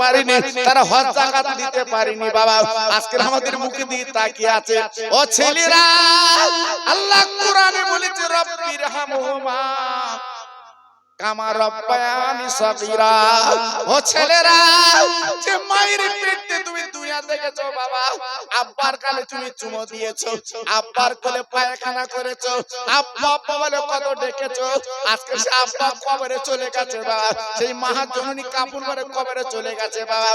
পারেনি, তারা হজ যাকাত দিতে পারেনি বাবা। আজকে আমাদের মুখে দিয়ে তাকিয়ে আছে। ও ছেলেরা, আল্লাহ কোরআনে বলেছে রব্বির হামহুমা কামা রব্বায়ানি সগীরা। ও ছেলেরা, যে মায়ের পেটে তুমি দুনিয়া দেখেছো বাবা, আব্বার কালে তুমি চুমো দিয়েছো, আব্বার কোলে পায়খানা করেছো, আব্বা আব্বা বলে কত ডেকেছো, আজকে সে আব্বা কবরে চলে গেছে বাবা, সেই মহাজননী কাপড় পরে কবরে চলে গেছে বাবা।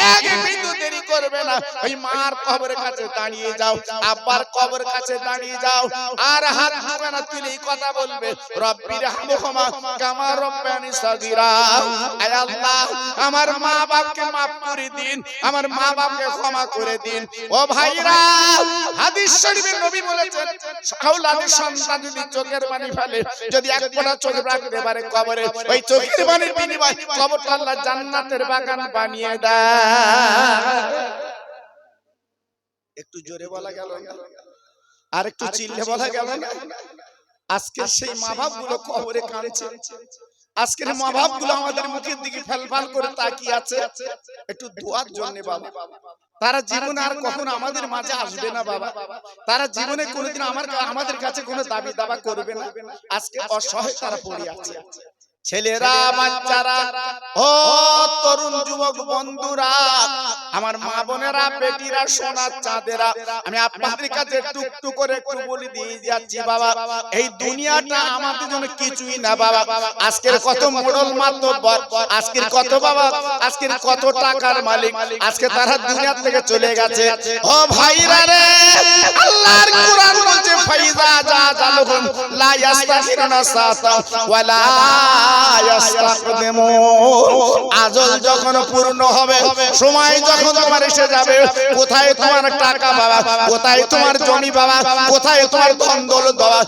এক বিন্দু দেরি করবে না, ওই মার কবরের কাছে দাঁড়িয়ে যাও, আব্বার কবরের কাছে দাঁড়িয়ে যাও, আর হাত ধোবে না, তুই কথা বলবে রব্বির হামহুমা কামা রব্বায়ানি সগীরা। আয় আল্লাহ, আমার মা বাপকে মাফ করে দিন, আমার মা বাপকে ক্ষমা করে দিন। ও ভাইরা, হাদিস শরীফে নবী বলেছেন আওলাদের সন্তান যদি চোখের পানি ফেলে, যদি এক ফোঁটা চোখ রাখতে পারে কবরে, ওই চোখের পানির বিনিময়ে কবরটা আল্লাহ জান্নাতের বাগান বানিয়ে দেয়। একটু জোরে বলা গেল না, আর একটু চিল্লে বলা গেল না। আজকে সেই মা বাপ গুলো কবরে কাঁদছে, আজকের মা বাপ গুলো আমাদের মুখের দিকে ফেলফাল করে তাকিয়ে আছে একটু দোয়ার জন্য বাবা। তারা জীবনে আর কখনো আমাদের মাঝে আসবে না বাবা, তারা জীবনে কোনোদিন আমাদের কাছে কোনো দাবি দাবা করবে না। আজকে অসহায় তারা পড়ে আছে। ছেলেরা, বাচ্চারা, ও তরুণ যুবক বন্ধুরা, আমার মা বোনেরা, বেটিরা, সোনার চাঁদেরা, আমি আপনাদের কাছে টুকটু করে একটু বলে দিয়ে যাচ্ছি বাবা, এই দুনিয়াটা আমাদের জন্য কিছুই না বাবা। আজকের কত মোড়ল মাতব্বর, আজকের কত বাবা, আজকের কত টাকার মালিক, আজকে তারা দুনিয়া থেকে চলে গেছে। ও ভাইরা রে, আল্লাহর কোরআন বলছে ফাইজা জাজালহুম লা ইস্তাখিরুনা সাতা ওয়ালা আজল যখন পূর্ণ হবে, সময় যখন তোমার এসে যাবে, কোথায় তোমার টাকা বাবা, কোথায় তোমার জমি বাবা, কোথায় তোমার ধন দৌলত বাবা,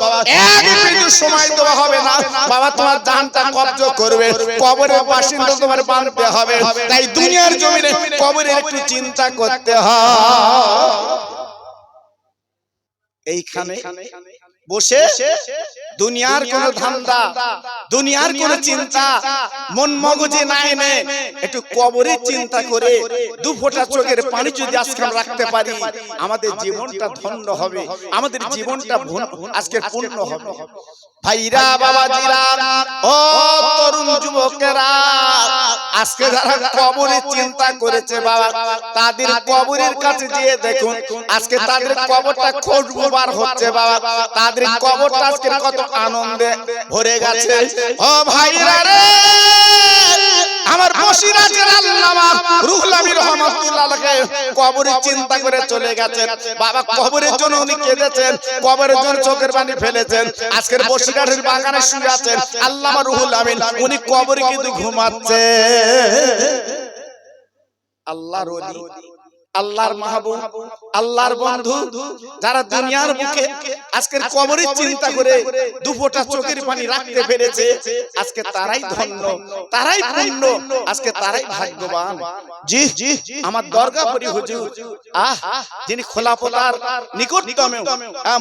এক মিনিট সময় দেওয়া হবে না বাবা, তোমার জানটা কবজ করবে, কবরের বাসিন্দা তোমার বানতে হবে। তাই দুনিয়ার জমিনে কবরের একটু চিন্তা করতে হয়। এইখানে বসে দুনিয়ার কোন ধান্দা, দুনিয়ার কোন চিন্তা মন মগজে না এনে একটু কবরের চিন্তা করে দু ফোঁটা চোখের পানি যদি আজকে রাখতে পারি, আমাদের জীবনটা ধন্য হবে, আমাদের জীবনটা আজকে পূর্ণ হবে। ভাইরা, বাবাজিরা, ও তরুণ যুবকেরা, আজকে যারা কবরের চিন্তা করেছে বাবা, তাদের কবরের কাছে গিয়ে দেখুন, আজকে তাদের কবরটা খুশবুদার হচ্ছে বাবা, তাদের কবরটা আজকে কত আনন্দে ভরে গেছে। ও ভাইরা রে, আমার বসিরাজের আল্লামা রুহুল আমিন রহমাতুল্লাহ আলাইহি কবরের চিন্তা করে চলে গেছেন বাবা, কবরের জন্য উনি কেঁদেছেন, কবরের জন্য চোখের পানি ফেলেছেন। আজকের বসিরাজের বাগানে শুয়ে আছেন আল্লামা রুহুল আমিন, উনি কবরে কিন্তু ঘুমাচ্ছে। আল্লাহর ওলি, আল্লাহর মাহবুব, আল্লাহর বন্ধু, যারা দুনিয়ার মুখে আজকের কবরের চিন্তা করে দু ফোঁটা চোখের পানি রাখতে পেরেছে, আজকে তারাই ধন্য, তারাই পূর্ণ, আজকে তারাই ভাগ্যবান। জি জি, আমার দরগাপুরি হুজুর, যিনি খোলাপোতার নিকটতম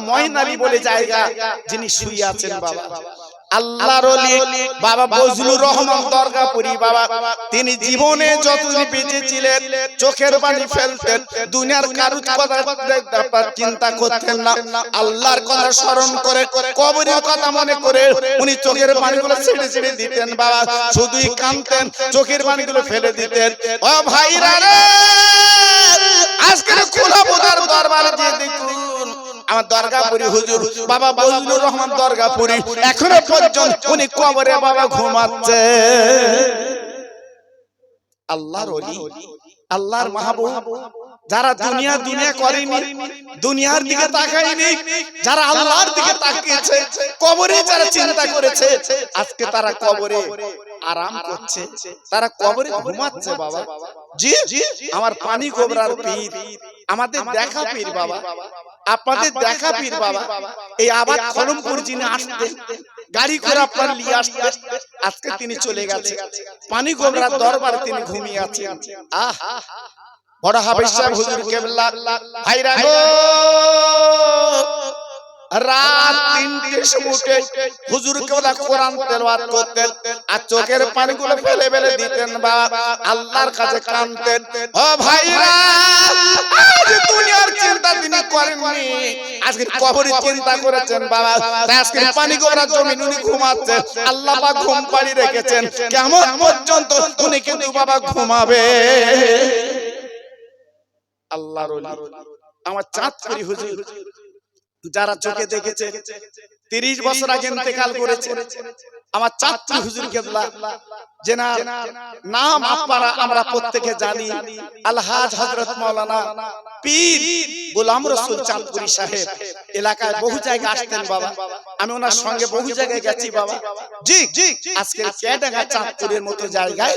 ময়নালী বলে জায়গা, যিনি শুয়ে আছেন বাবা, আল্লাহর ওলি বাবা বজলুর রহমান দরগাপুরি বাবা, তিনি জীবনে যতদিন বেঁচে ছিলেন চোখের পানি ফেলতেন, দুনিয়ার কারুর কথা চিন্তা করতেন না, আল্লাহর কথা স্মরণ করে, কবরের কথা মনে করে উনি চোখের পানিগুলো ছেড়ে ছেড়ে দিতেন বাবা, শুধুই কাঁদতেন, চোখের পানিগুলো ফেলে দিতেন। ও ভাইরা রে, আজকের খোলাপোতার দরবারে দিয়ে দেখুন আমার দরগাপুরি হুজুর বাবা বজলুর রহমান দরগাপুরি, এখনো পর্যন্ত উনি কবরে বাবা ঘুমাচ্ছে। আল্লাহর ওলি, আল্লাহর মাহবুব, যারা দুনিয়া দুনিয়া করেনি, দুনিয়ার দিকে তাকায়নি, যারা আল্লাহর দিকে তাকিয়েছে, কবরে যারা চিন্তা করেছে, আজকে তারা কবরে আরাম করছে, তারা কবরে ঘুমাচ্ছে বাবা। জি জি, আমার পানি গোবরার পীর, আমাদের দেখা পীর বাবা, আপনাদের দেখা পীর বাবা, এই আবার খলমপুর যিনি আসতেন গাড়ি করে আপনার নিয়ে আসতেন, আজকে তিনি চলে গেছে, পানি গোবরার দরবারে তিনি ঘুমিয়ে আছেন। আহ, বড় হাফেজ সাহেব হুজুর কেবলা, ভাইরা গো, রাত 3টের সময় উঠে হুজুর কেবলা কোরআন তেলাওয়াত করতেন আর চোখের পানিগুলো ফেলে ফেলে দিতেন বাবা, আল্লাহর কাছে কাঁদতেন। ও ভাইরা, আজ দুনিয়ার চিন্তা তিনি করেননি, আজকে কবরের চিন্তা করেছেন বাবা। তাই আজকে পানি গোবরা জমিন উনি ঘুমাচ্ছেন, আল্লাহ পাক ঘুম পাড়ি রেখেছেন, কিয়ামত পর্যন্ত উনি কিন্তু বাবা ঘুমাবে। আল্লাহর ওলি আমার চাঁদপুরি হুজুর যারা চোখে দেখেছে 30 বছর আগে ইন্তেকাল করেছে, আমার চাঁদপুরি হুজুর কেবলা যেনার নাম আপনারা আমরা প্রত্যেকে জানি, আলহাজ হযরত মাওলানা পীর গোলাম রসুল চাঁদপুরি সাহেব। এলাকায় বহু জায়গায় আসতেন বাবা, আমি ওনার সঙ্গে বহু জায়গায় গেছি বাবা। জি, আজকে কেডাঙ্গা চাঁদপুরের মতো জায়গায়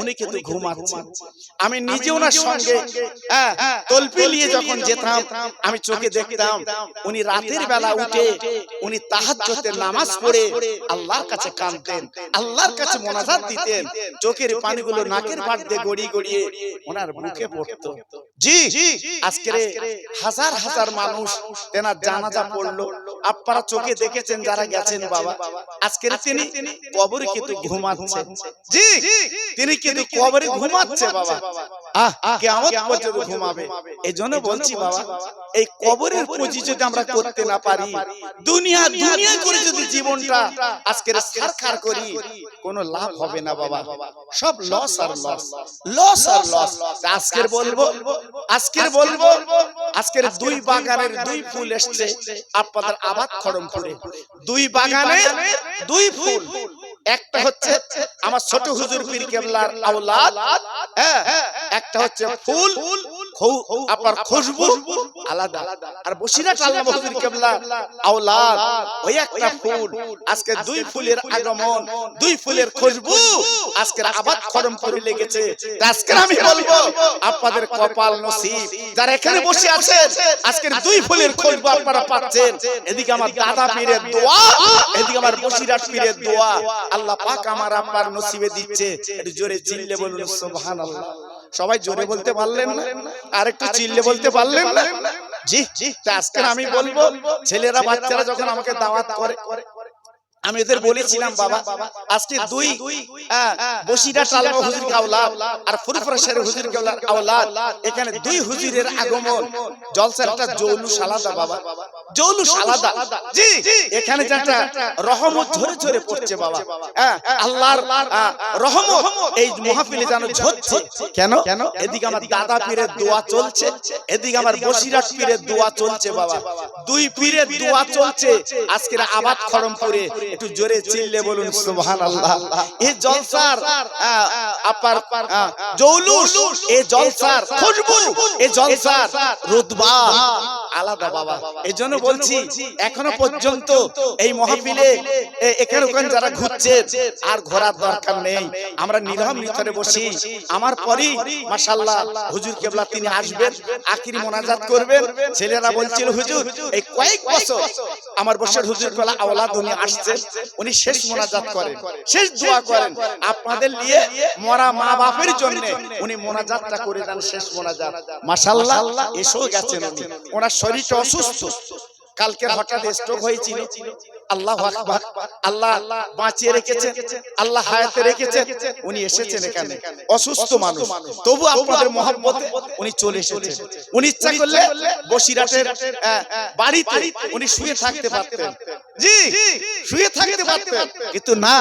উনি কিন্তু ঘুমাচ্ছেন। আমি নিজে ওনার সঙ্গে তলপি নিয়ে যখন যেতাম, আমি চোখে দেখতাম উনি রাতের বেলা উঠে উনি তাহাজ্জুদের নামাজ পড়ে আল্লাহর কাছে কাঁদতেন, আল্লাহর কাছে মোনাজাত দিতেন, চোখের পানিগুলো নাকের পাট দিয়ে গড়িয়ে গড়িয়ে ওনার মুখে পড়তো। জি, আজকে হাজার হাজার মানুষ তেনার জানাজা পড়লো, আপনারা চোখে দেখেছেন যারা গেছেন বাবা। আজকে তিনি কবরে কিন্তু ঘুমাচ্ছে। জি, তিনি কিন্তু কবরে ঘুমাচ্ছে বাবা, কিয়ামত পর্যন্ত ঘুমাবে। এজন্য বলছি বাবা, এই কবরের পুঁজি যদি আমরা করতে না পারি, দুনিয়া দুনিয়া করে যদি জীবনটা আজকে সারখার করি, কোনো লাভ হবে না বাবা, সব লস আর লস, লস আর লস। আজকের বলবো আজকের দুই বাগানের দুই ফুল এসছে আপনাদের আবাদ খড়মপুরে। দুই বাগানে দুই ফুল, একটা হচ্ছে আমার ছোট হুজুর পীর কেবলার আওলাদ, একটা হচ্ছে ফুল আপনার খুশবু আলাদা, আর বসিরহাট আল্লামা হুজুর কেবলা আওলাদ ওই একটা ফুল। আজকে দুই ফুলের আগমন, দুই ফুলের খুশবু আজকের আবাদ খড়মপুরে লেগেছে। আজকে আমি বলবো আপনাদের কপাল নসিব যারা এখানে বসে আছেন, আজকের দুই ফুলের খুশবু আপনারা পাচ্ছেন। এদিকে আমার দাদা পীরের দোয়া, এদিকে আমার বসিরহাট পীরের দোয়া, আল্লাহ পাক আমার আপনার নসিবে দিচ্ছে। একটু জোরে চিল্লে বলুন সুবহানাল্লাহ। সবাই জোরে বলতে পারলেন না, আর একটু চিল্লে বলতে পারলেন না? জি, আজকে আমি বলবো ছেলেরা বাচ্চারা যখন আমাকে দাওয়াত করে, আমি এদের বলেছিলাম বাবা, আজকে দুই বসিরহাট আল্লামা হুজুর আওলাদ আর ফুরফুরা শের হুজুর কেবলার আওলাদ, এখানে দুই হুজুরের আগমন, জলসার একটা জৌলুস আলাদা বাবা, জৌলুস আলাদা। জি, এখানে একটা রহমত ঝরে ঝরে পড়ছে বাবা, আল্লাহর রহমত এই মাহফিলে যেন ঝরছে। কেন? এদিকে আমার দাদা পীরের দোয়া চলছে, এদিকে আমার বসিরহাট পীরের দোয়া চলছে বাবা, দুই পীরের দোয়া চলছে আজকের আবাদ খড়মপুরে। একটু জোরে চিল্লে বলুন সুবহানাল্লাহ। এই জলসার আপনার জৌলুস, এই জলসার খুশবু, এই জলসার রুতবা আলাদা বাবা। এজন্য বলছি এখনো পর্যন্ত এই মাহফিলে এখানে ওখানে যারা ঘুরছে আর ঘোরার দরকার নেই, আমরা নিরহম নিথরে বসি। আমার পরেই মাশাআল্লাহ হুজুর কেবলা তিনি আসবেন, আখিরি মোনাজাত করবেন। ছেলেরা বলছিল হুজুর এই কয়েক বছর আমার বসের হুজুর কেবলা আওলাদ উনি আসছেন, উনি শেষ মোনাজাত করেন, শেষ দোয়া করেন আপনাদের নিয়ে, মরা মা বাপের জন্য উনি মোনাজাতটা করে দেন, শেষ মোনাজাত। মাশাআল্লাহ এসেও গেছেন উনি, ওনার শরীরটা অসুস্থ, কালকে হঠাৎ স্ট্রোক হয়েছিল। আল্লাহু আকবার, আল্লাহ বাঁচিয়ে রেখেছেন, আল্লাহ হায়াতে রেখেছেন। উনি এসেছেন এখানে অসুস্থ মানুষ, তবু আপনাদের মহব্বতে উনি চলে এসেছেন। উনি ইচ্ছা করলে বসিরহাটের বাড়িতে উনি শুয়ে থাকতে পারতেন। জি, শুয়ে থাকতে পারতেন, কিন্তু না,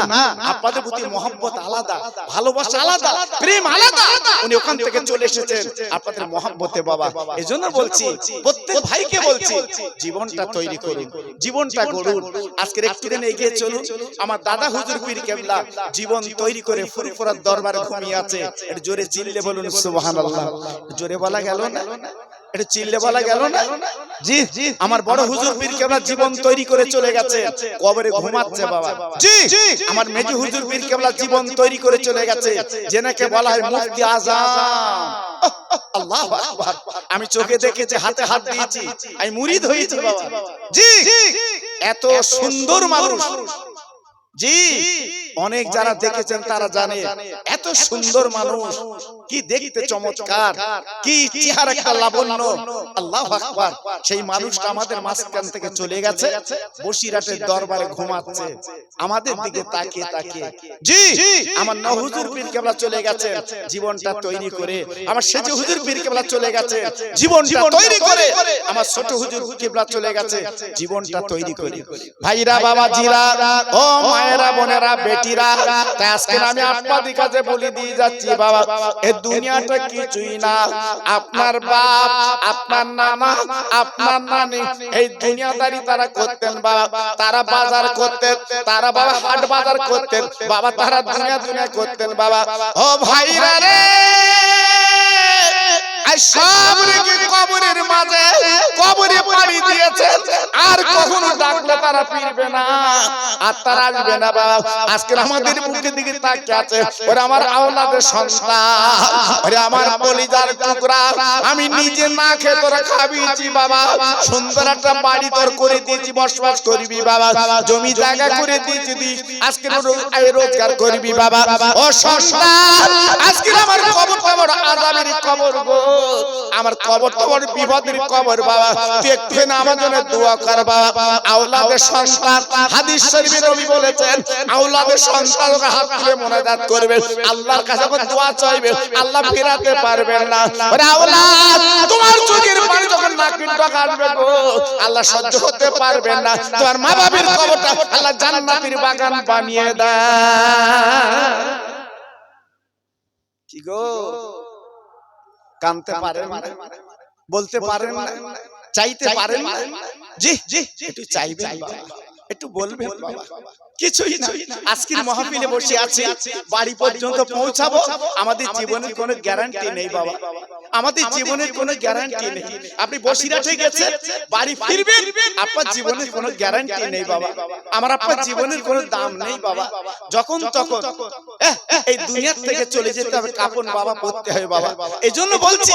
আপনাদের প্রতি মহব্বত আলাদা, ভালোবাসা আলাদা, প্রেম আলাদা, উনি ওখান থেকে চলে এসেছেন আপনাদের মহব্বতে বাবা। এজন্য বলছি প্রত্যেক ভাইকে বলছি জীবনটা তৈরি করুন, জীবনটা গড়ুন। আজকের একটু দিন এগিয়ে চলুন। আমার দাদা হুজুর পীর কেবলা জীবন তৈরি করে ফুরফুরার দরবারে ঘুমিয়ে আছে। একটু জোরে চিল্লে বলুন সুবহানাল্লাহ। জোরে বলা গেল না, একটু চিল্লে বলা গেল না? জি, আমার বড় হুজুর পীর কেবলা জীবন তৈরি করে চলে গেছে, কবরে ঘুমাচ্ছে বাবা। জি, আমার মেজি হুজুর পীর কেবলা জীবন তৈরি করে চলে গেছে, যেনাকে বলা হয় মুফতি আযম। আল্লাহু আকবার, আমি চোখে দেখেছি, হাতে হাত দিয়েছি, আমি মুরিদ হয়েছি বাবা। জি, এত সুন্দর মানুষ। জি, অনেক যারা দেখেছেন তারা জানে এত সুন্দর মানুষ, কি দেখতে চমৎকার, কি চেহারা একটা লাবণ্য, আল্লাহু আকবার। সেই মানুষটা আমাদের মাঝখান থেকে চলে গেছে, বসিরহাটের দরবারে ঘুমাচ্ছে আমাদের দিকে তাকিয়ে তাকিয়ে। জি, আমার হুজুর পীর কেবলা চলে গেছে জীবনটা তৈরি করে, আমার সেজে হুজুর পীর কেবলা চলে গেছে জীবনটা তৈরি করে, আমার ছোট হুজুর কেবলা চলে গেছে জীবনটা তৈরি করে। ভাইরা, বাবাজিরা, ও মায়েরা, বোনেরা, বেটিরা, তাই আজকে আমি আপনাদের কাছে বলে দিয়ে যাচ্ছি, বাবা এই দুনিয়াটা কিছুই না। আপনার বাপ, আপনার নানা, আপনার নানি এই দুনিয়াদারি তারা করতেন বাবা, তারা বাজার করতেন, তারা বাবা হাট বাজার করতেন বাবা, তারা দুনিয়া করতেন বাবা। ও ভাইরা রে, সব রেখে কবরের মাঝে কবরে পাড়ি দিয়েছে, আর কখনো ডাকলে তারা ফিরবে না, আর তারা আসবে না বাবা। আজকে আমাদের মুখের দিকে তাকিয়ে আছে, ওরে আমার আওলাদের সন্তান, ওরে আমার কলিজার টুকরা, আমি নিজে না খেয়ে তোরা খাবিয়েছি বাবা, সুন্দর একটা বাড়ি তোর করে দিয়েছি, বসবাস করবি বাবা, জমি জায়গা করে দিয়েছি, আজকে রোজগার করবি বাবা। ও সন্তান, আজকে আমার কবরটা বড় আযাবের কবর গো, আমার কবরটা বড় বিপদের কবর বাবা, তুই একটুখানি আমার জন্য দোয়া কর বাবা। আওলাদের সন্তান, হাদিস শরীফে নবী বলেছেন, আওলাদের সন্তানকে হাত তুলে মোনাজাত করবে, আল্লাহর কাছে দোয়া চাইবে, আল্লাহ ফেরাতে পারবেন না। ওরে আওলাদ, তোমার চোখের পানি যখন নাকের ডগা আসবে গো, আল্লাহ সহ্য করতে পারবেন না, তোমার মা বাবার কবরটা আল্লাহ জান্নাতের বাগান বানিয়ে দেয়। কি গো, কানতে পারেন, বলতে পারেন, চাইতে পারেন? জি জি, একটু চাইবেন বাবা, একটু বলবেন বাবা, কিছুই না। আজকের মাহফিলে বসে আছি, বাড়ি পর্যন্ত পৌঁছাবো, আমাদের জীবনের কোনো গ্যারান্টি নেই বাবা, আমাদের জীবনের কোনো গ্যারান্টি নেই। আপনি বসিরহাটে গেছেন, বাড়ি ফিরবেন, আপনার জীবনের কোনো গ্যারান্টি নেই বাবা, আমার আপনার জীবনের কোনো দাম নেই বাবা। যখন তখন এই দুনিয়া থেকে চলে যেতে হবে, কাপন বাবা পড়তে হয় বাবা। এই জন্য বলছি,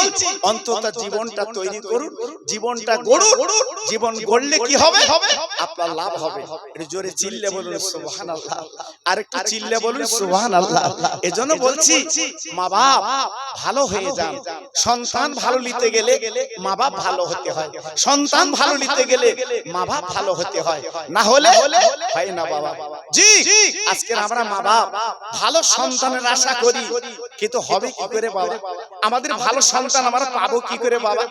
অন্তত জীবনটা তৈরি করুন, জীবনটা গড়ুন, জীবন গড়লে কি হবে, আপনার লাভ হবে। একটু জোরে চিল্লে বলুন সুবহানাল্লাহ, আর একটু চিল্লে বলুন সুবহানাল্লাহ। এজন্য বলছি, মা বাপ ভালো হয়ে যান, সন্তান ভালো নিতে গেলে মা বাপ ভালো হতে হয়, সন্তান ভালো নিতে গেলে মা বাপ ভালো হতে হয়, না হলে হয় না বাবা। জি, আজকে আমরা মা বাপ ভালো সন্তানের আশা করি, কিন্তু হবে কি করে বাবা? আমাদের ভালো সন্তান আমরা পাবো কি করে বাবা?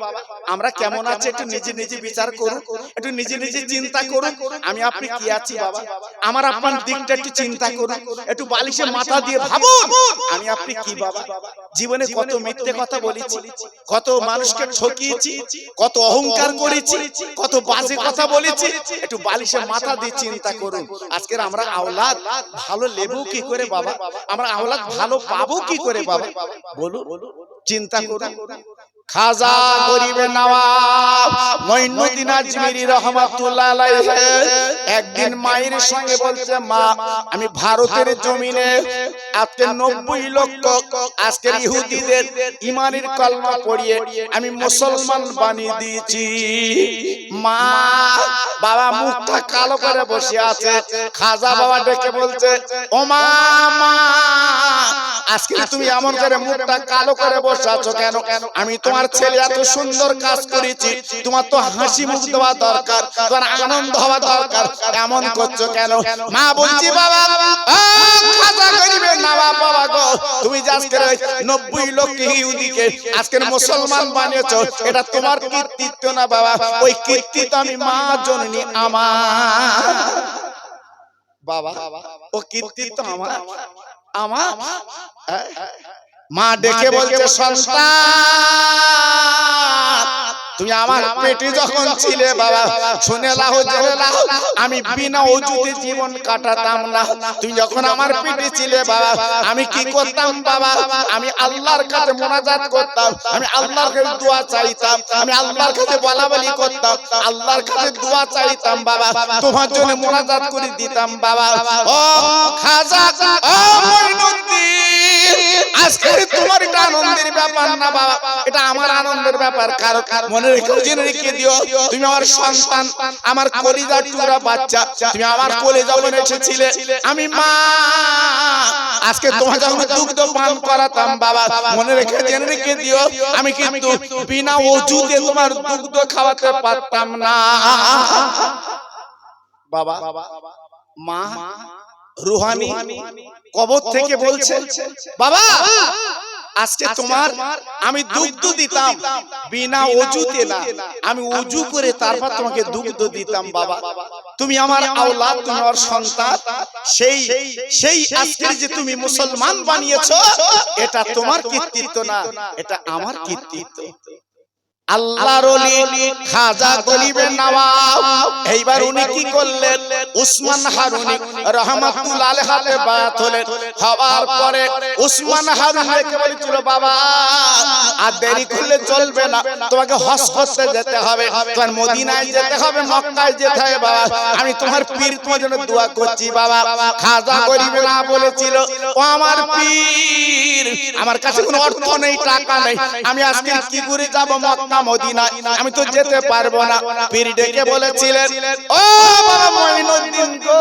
আমরা কেমন আছি একটু নিজে নিজে বিচার করুন, একটু নিজে নিজে চিন্তা করুন, আমি আপনি কি আছি বাবা? আমার আপনার দিকটা একটু চিন্তা করুন, একটু বালিশে মাথা দিয়ে ভাবুন, আমি আপনি কি বাবা? জীবনে কত মিথ্যে কথা বলেছি, কত মানুষকে ঠকিয়েছি, কত অহংকার করেছি, কত বাজে কথা বলেছি, একটু বালিশে মাথা দিয়ে চিন্তা করুন। আজকের আমরা আওলাদ ভালো লেবু কি করে বাবা? আমরা আওলাদ ভালো পাবো কি করে বাবা? বলুন, চিন্তা করুন। খাজা গরিবে নওয়াব মঈনুদ্দিন আজমিরি রহমাতুল্লাহ আলাইহি একদিন মায়ের সঙ্গে বলছে, মা আমি ভারতের জমিনে আজকে 90 লক্ষ আজকের ইহুদিদের ঈমানের কলমা পড়িয়ে আমি মুসলমান বানিয়ে দিয়েছি। মা বাবা মুখটা কালো করে বসে আছে, খাজা বাবা ডেকে বলছে, ও মা, আজকে তুমি এমন করে মুখটা কালো করে বসে আছো কেন? আমি তোমার ছেলে এত সুন্দর কাজ করেছি, তোমার তো হাসি মুখ দেওয়া দরকার, তোমার আনন্দ হওয়া দরকার, এমন করছো কেন? মা বলছি, বাবা খাজা গরিবের নওয়াব বাবা গো, তুমি যে আজকে 90 লক্ষ ইহুদিকে আজকে মুসলমান বানিয়েছো, এটা তোমার কৃতিত্ব না বাবা, ওই কৃতিত্ব আমি মা জননী আমার বাবা, ও কৃতিত্ব আমার আমার। মা ডেকে বলছে, সন্তান তুমি আমার পেটে যখন ছিলে বাবা, শুনে লাও জেনে লাও, আমি বিনা ওযুতে জীবন কাটাতাম না। তুমি যখন আমার পেটে ছিলে বাবা, আমি কি করতাম বাবা? আমি আল্লাহর কাছে মোনাজাত করতাম, আমি আল্লাহর কাছে দোয়া চাইতাম, আমি আল্লাহর কাছে বলাবলি করতাম, আল্লাহর কাছে দোয়া চাইতাম বাবা, তোমার জন্য মোনাজাত করে দিতাম বাবা। ও খাজা, ও মঈনুদ্দিন, আজকে তোমার এটা আনন্দের ব্যাপার না বাবা, এটা আমার আনন্দের ব্যাপার। কারণ মনে রেখে জেনে রেখে দিও তুমি আমার সন্তান, আমার কলিজার টুকরা বাচ্চা, তুমি আমার কোলে যখন এসেছিলে আমি মা আজকে তোমার যখন দুগ্ধ পান করাতাম বাবা, মনে রেখে জেনে রেখে দিও আমি কিন্তু বিনা ওযুতে তোমার দুগ্ধ খাওয়াতে পারতাম না বাবা। মা রুহানি কবর থেকে বলছে বাবা আজকে তোমার আমি দুগ্ধ দিতাম বিনা ওযুতে না, আমি ওযু করে তারপর তোমাকে দুগ্ধ দিতাম বাবা। তুমি আমার আওলাদ, তুমি আমার সন্তান, সেই আজকের যে তুমি মুসলমান বানিয়েছো এটা তোমার কৃতিত্ব না, এটা আমার কৃতিত্ব। আল্লাহর ওলি খাজা গরিবে নওয়াব এইবার উনি কি করলেন, উসমান হারুনি রাহমাতুল্লাহ আলাইহি হাতে বায়াত হলেন। হওয়ার পরে উসমান হারুনিকে বলেছিল বাবা আর দেরি করলে চলবে না, তোমাকে হজ করতে যেতে হবে, তোমার মদিনায় যেতে হবে, মক্কায় যেতে হবে বাবা, আমি তোমার পীর তোমার জন্য দোয়া করছি বাবা। খাজা গরিবে না বলেছিল ও আমার পীর আমার কাছে কোনো অর্থ নেই, টাকা নেই, আমি আজকে কি করে যাব মক্কা মদিনা, আমি তো যেতে পারবো না। পীর ডেকে বলেছিলেন ও বাবা মঈনুদ্দিন গো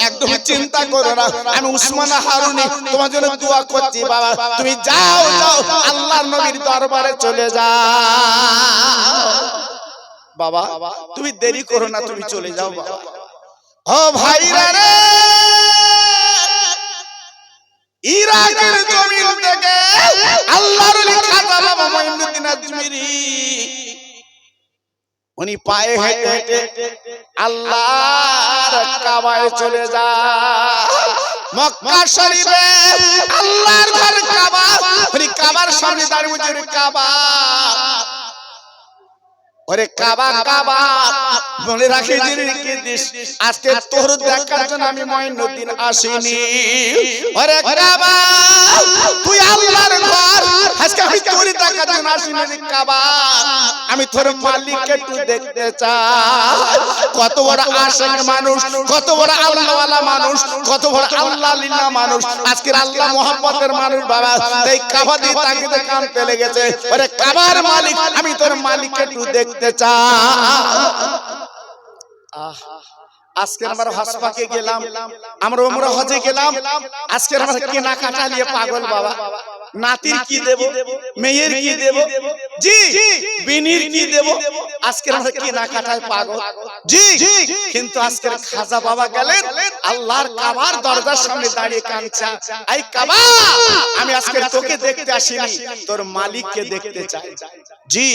একদম চিন্তা করো না, আমি উসমান হারুনি তোমার জন্য দোয়া করছি বাবা, তুমি যাও যাও আল্লাহর নবীর দরবারে চলে যাও বাবা, তুমি দেরি করো না, তুমি চলে যাও বাবা। ও ভাইরা রে ইরাকের জমিন থেকে আল্লাহর ওলি খাজা বাবা মঈনুদ্দিন আজমিরি উনি পায়ে হেঁটে হেঁটে আল্লাহর কাবায় চলে যায়। মক্কা শরীফে আল্লাহর ঘর কাবা, উনি কাবার সামনে দাঁড়িয়ে বলছেন কাবা ওরে কাবা কাবা, মনে রাখি আজকে তোর দেখার জন্য আমি মঈনুদ্দিন আসিনি। ওরে কাবা তুই আল্লাহর ঘর, আজকে আমি তোর দেখার জন্য আসিনি রে কাবা, আমি তোর মালিককে একটু দেখতে চাই। কত বড় আশিক মানুষ, কত বড় আল্লাহওয়ালা মানুষ, কত বড় আল্লাহ লিল্লাহ মানুষ, আজকের আল্লাহ মোহাম্মতের মানুষ বাবা, এই কাবা দিয়ে তাকিয়ে কাঁদতে লেগেছে। ওরে কাবার মালিক আমি তোর মালিককে একটু দেখতে আজকে আমরা হজ পাকে গেলাম, আমরা উমরা হজে গেলাম, আজকে আমরা কেনাকাটা নিয়ে পাগল বাবা। নাতির কি দেব, মেয়ের কি দেব, জি বিনির কি দেব, আজকে আমরা কেনাকাটায় পাগল জি। কিন্তু আজকে খাজা বাবা গেলেন আল্লাহর কাবার দরজার সামনে দাঁড়িয়ে কাঁদছেন, এই কাবা আমি আজকে তোকে দেখতে আসিনি, তোর মালিককে দেখতে চাই জি।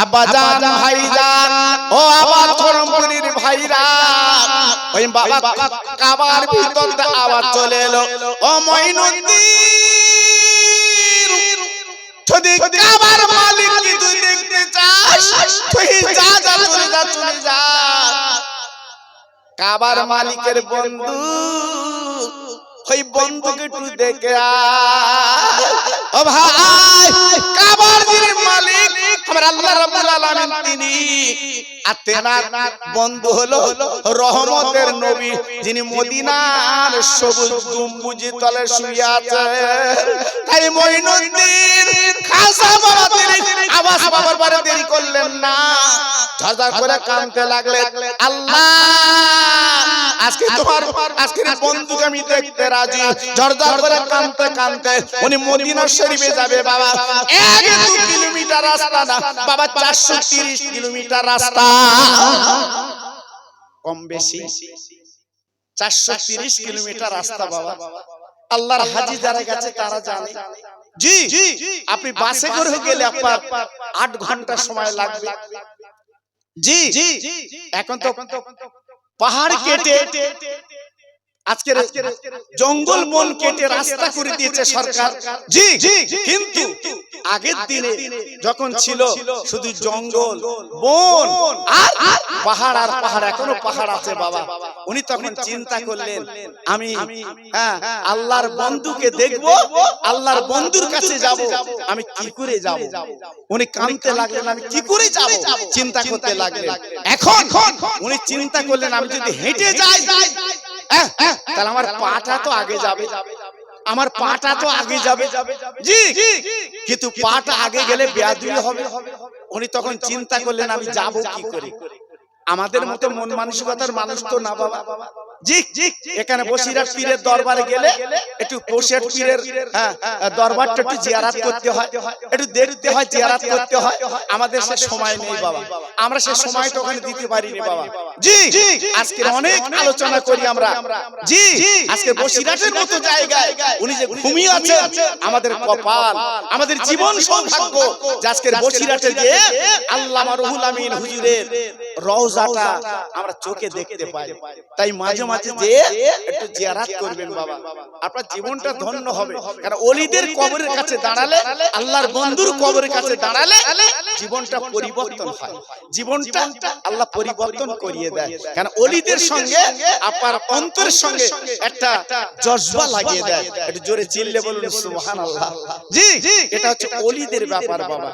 আব্বাজান ভাইজান ও আবার চরমপুরীর ভাইরা, ওই বাবা কাবার ভিতর আওয়াজ চলে এলো ও মঈনুদ্দিন যদি কাবার মালিক কি তুই দেখতে চাস তুই যা যা চলে যা চলে যা। কাবার মালিকের বন্ধু ওই বন্ধুকে একটু দেখে ও ভাই, কাবার যিনি মালিক আমার আল্লাহ রাব্বুল আলামিন তিনি, আর তেনার বন্ধু হলো রহমতের নবী যিনি মদিনার সবুজ গম্বুজের তলে শুয়ে আছে। তাই মঈনুদ্দিন খাজা বাবা তিনি আওয়াজ বাবার বারে দেরি করলেন না, ঝরঝর করে কাঁদতে লাগলেন আল্লাহ আজকে তোমার আজকের বন্ধুকে আমি দেখতে রাজি। ঝরঝর করে কাঁদতে কাঁদতে উনি মদিনা শরীফে যাবে বাবা। 1-2 কিলোমিটার রাস্তা না বাবা, 430 কিলোমিটার রাস্তা, কম বেশি 430 কিলোমিটার রাস্তা বাবা। আল্লাহর হাজি যারা গেছে তারা জানে জি। আপনি বাসে করে গেলে আপনার 8 ঘন্টা সময় লাগবে জি। এখন তো পাহাড় কেটে আজকে জঙ্গল বন কেটে রাস্তা করে দিয়েছে সরকার জি। কিন্তু আগের দিনে যখন ছিল শুধু জঙ্গল বন আর পাহাড় আর পাহাড়, এখনো পাহাড় আছে বাবা। উনি তখন চিন্তা করলেন আমি আল্লাহর বন্ধুকে দেখবো, আল্লাহর বন্ধুর কাছে যাব, আমি কি করে যাব। উনি কাঁদতে লাগলেন আমি কি করে যাব, চিন্তা করতে লাগলেন। এখন উনি চিন্তা করলেন আমি যদি হেঁটে যাই তাহলে আমার পাটা তো আগে যাবে, আমার পাটা তো আগে যাবে জি, কিন্তু পাটা আগে গেলে বেয়াদবি হবে। উনি তখন চিন্তা করলেন আমি যাব কি করে। আমাদের মতো মন মানসিকতার মানুষ তো না বাবা জি। এখানে বসিরহাট পীরের দরবারে গেলে একটু বসিরহাট পীরের দরবারটা একটু জিয়ারত করতে হয়, একটু দেখতে হয়, জিয়ারত করতে হয়। আমাদের সে সময় নেই বাবা, আমরা সে সময়টা ওখানে দিতে পারিনি বাবা জি। আজকে অনেক আলোচনা করি আমরা জি। আজকে বসিরহাটের মতো জায়গায় উনি যে ঘুমিয়ে আছেন, আমাদের কপাল, আমাদের জীবন সৌভাগ্য যে আজকের বসিরহাটে যে আল্লামা রুহুল আমিন হুজুরের রওজাটা আমরা চোখে দেখতে পাই। তাই মাঝে মাঝে যে একটু জিয়ারত করবেন বাবা, আপনার জীবনটা ধন্য হবে। কারণ ওলিদের কবরের কাছে দাঁড়ালে, আল্লাহর বন্ধুর কবরের কাছে দাঁড়ালে জীবনটা পরিবর্তন হয়, জীবনটা আল্লাহ পরিবর্তন করিয়ে দেয়। কারণ ওলিদের সঙ্গে আপনার অন্তরের সঙ্গে একটা জজবা লাগিয়ে দেয়। একটু জোরে চিল্লে বলুন সুবহানাল্লাহ জি। এটা হচ্ছে ওলিদের ব্যাপার বাবা।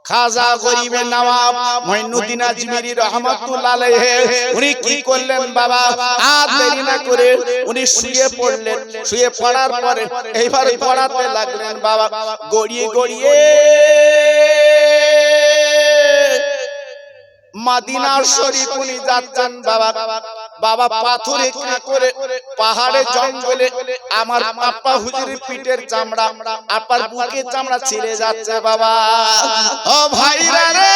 খাজা গরিবের নওয়াব মঈনুদ্দিন আজমিরি রহমাতুল্লাহ আলাইহি উনি কি করলেন বাবা, আর দেরি না করে উনি শুয়ে পড়লেন। শুয়ে পড়ার পরে এইবার পড়াতে লাগলেন বাবা, গড়িয়ে গড়িয়ে মদিনা শরীফ উনি যাচ্ছেন বাবা। বাবা পাথরে করে পাহাড়ে জঙ্গলে আমার আব্বা হুজুরের পিঠের চামড়া, আপার বুকের চামড়া ছিঁড়ে যাচ্ছে বাবা। ও ভাইরা রে,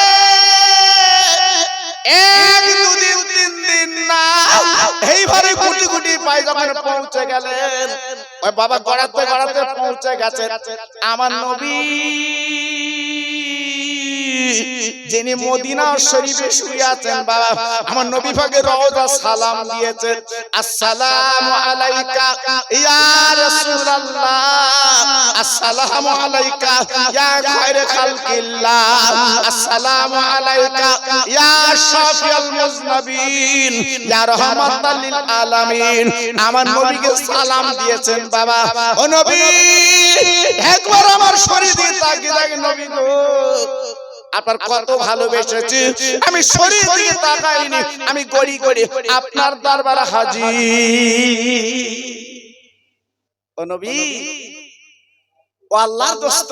এক দুদিন তিন দিন না, এইভাবে গুটি গুটি পায়ে যখন পৌঁছে গেলেন, ওই বাবা গড়াতে গড়াতে পৌঁছে গেছে আমার নবী যিনি মদিনা শরীফে শুয়ে আছেন বাবা। আমার নবী পাকের রওজা সালাম দিয়েছে, আসসালামু আলাইকা ইয়া রাসূলুল্লাহ, আসসালামু আলাইকা ইয়া খায়রে খালকিল্লাহ, আসসালামু আলাইকা ইয়া শাফিউল মুজনাবিন ইয়া রাহমাতাল লিল আলামিন। আমার নবীকে সালাম দিয়েছেন বাবা। ও নবী, একবার আমার শরীরে তাকিয়ে দেখেন নবী গো, আপনার কত ভালোবেসেছি, আমি শরীর দিয়ে তাকাইনি, আমি গড়ি গড়ি আপনার দরবারে হাজির। ও নবী, ও আল্লাহর দোস্ত,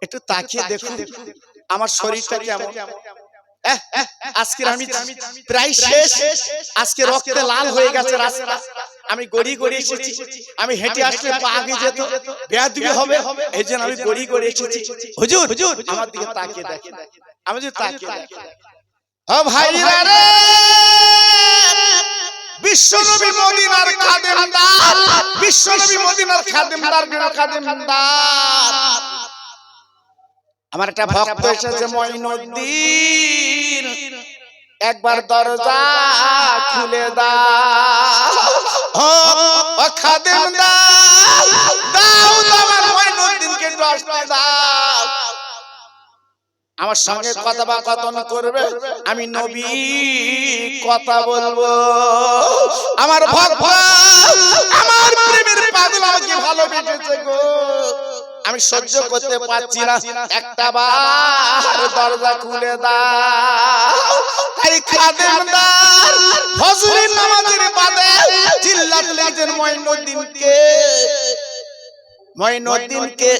একটু তাকিয়ে দেখুন আমার শরীরটা কেমন। আজকে আমি প্রায় শেষ, আজকে রক্তে লাল হয়ে গেছে রাস্তা, আমি গড়ি গড়ি এসেছি, আমি হেঁটে আসলে পা আগে যেত, বেয়াদবি হবে, এই জন্য আমি গড়ি গড়ি এসেছি। হুজুর আমার দিকে তাকিয়ে দেখেন, আমি যদি তাকিয়ে দেখি, ও ভাইরা রে, বিশ্বনবী মদিনার খাদেমদার, বিশ্বনবী মদিনার খাদেমদার, আমার একটা ভক্ত এসেছে মঈনুদ্দিন, একবার দরজা খুলে দাও, ও খাদেমদার দাও, আমার মঈনুদ্দিনকে আসতে দাও, আমার সঙ্গে কথোপকথন করবে, আমি নবী কথা বলবো। আমার ভক্ত, আমার প্রেমের পাগল আমাকে ভালোবেসেছে গো, আমি সহ্য করতে পারছি না, একটা বার দরজা খুলে দাও। তাই খাদেমদার ফজরের নামাজের বাদে চিল্লাতে লাগলেন মঈনুদ্দিনকে, মঈনুদ্দিনকে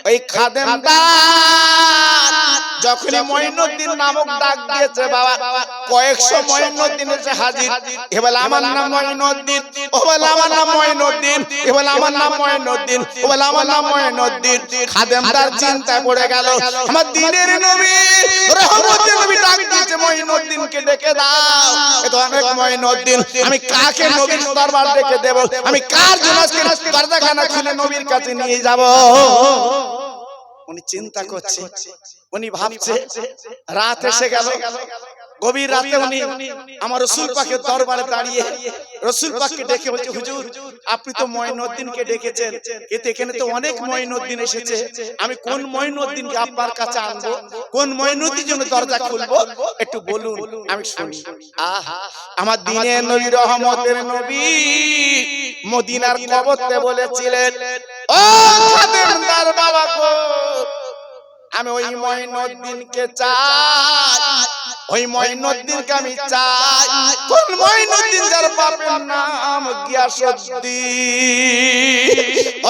ওই খাদেমদার যখনই মঈনুদ্দিন নামক ডাক দিয়েছে বাবা, কয়েকশো মঈনুদ্দিন এসে হাজির। এবার আমার নাম মঈনুদ্দিন, ও বলে আমার নাম মঈনুদ্দিন, এবার আমার নাম মঈনুদ্দিন, ও বলে আমার নাম মঈনুদ্দিন। খাদেমদার চিন্তা পড়ে গেল, আমার দিনের নবী রহমতের নবী ডাক দিয়েছে মঈনুদ্দিনকে ডেকে দাও। এ তো অনেক মঈনুদ্দিন, আমি কাকে নবীর দরবার ডেকে দেব, আমি কার জন্য আজকে দরজাখানা খুলে নবীর কাছে নিয়ে যাব। উনি চিন্তা করছে, উনি ভাবছে, রাত এসে গেল, গভীর রাতে উনি আমার রাসূল পাকের দরবারে দাঁড়িয়ে রাসূল পাককে ডেকে বলছে, হুজুর আপনি তো মঈনুদ্দিনকে ডেকেছেন, এতে এখানে তো অনেক মঈনুদ্দিন এসেছে, আমি কোন মঈনুদ্দিনকে আপনার কাছে আনবো, কোন মঈনুদ্দিনের জন্য দরজা খুলবো, একটু বলুন আমি শুনি। আহা, আমার দ্বীনের নবী রহমতের নবী মদিনার কবরতে বলেছিলেন, ও খাদেমদার বাবা গো, আমি ওই মঈনুদ্দিনকে চাই, ওই মঈনুদ্দিনকে আমি চাই। কোন মঈনুদ্দিন? যার বাপের নাম গিয়াসউদ্দিন।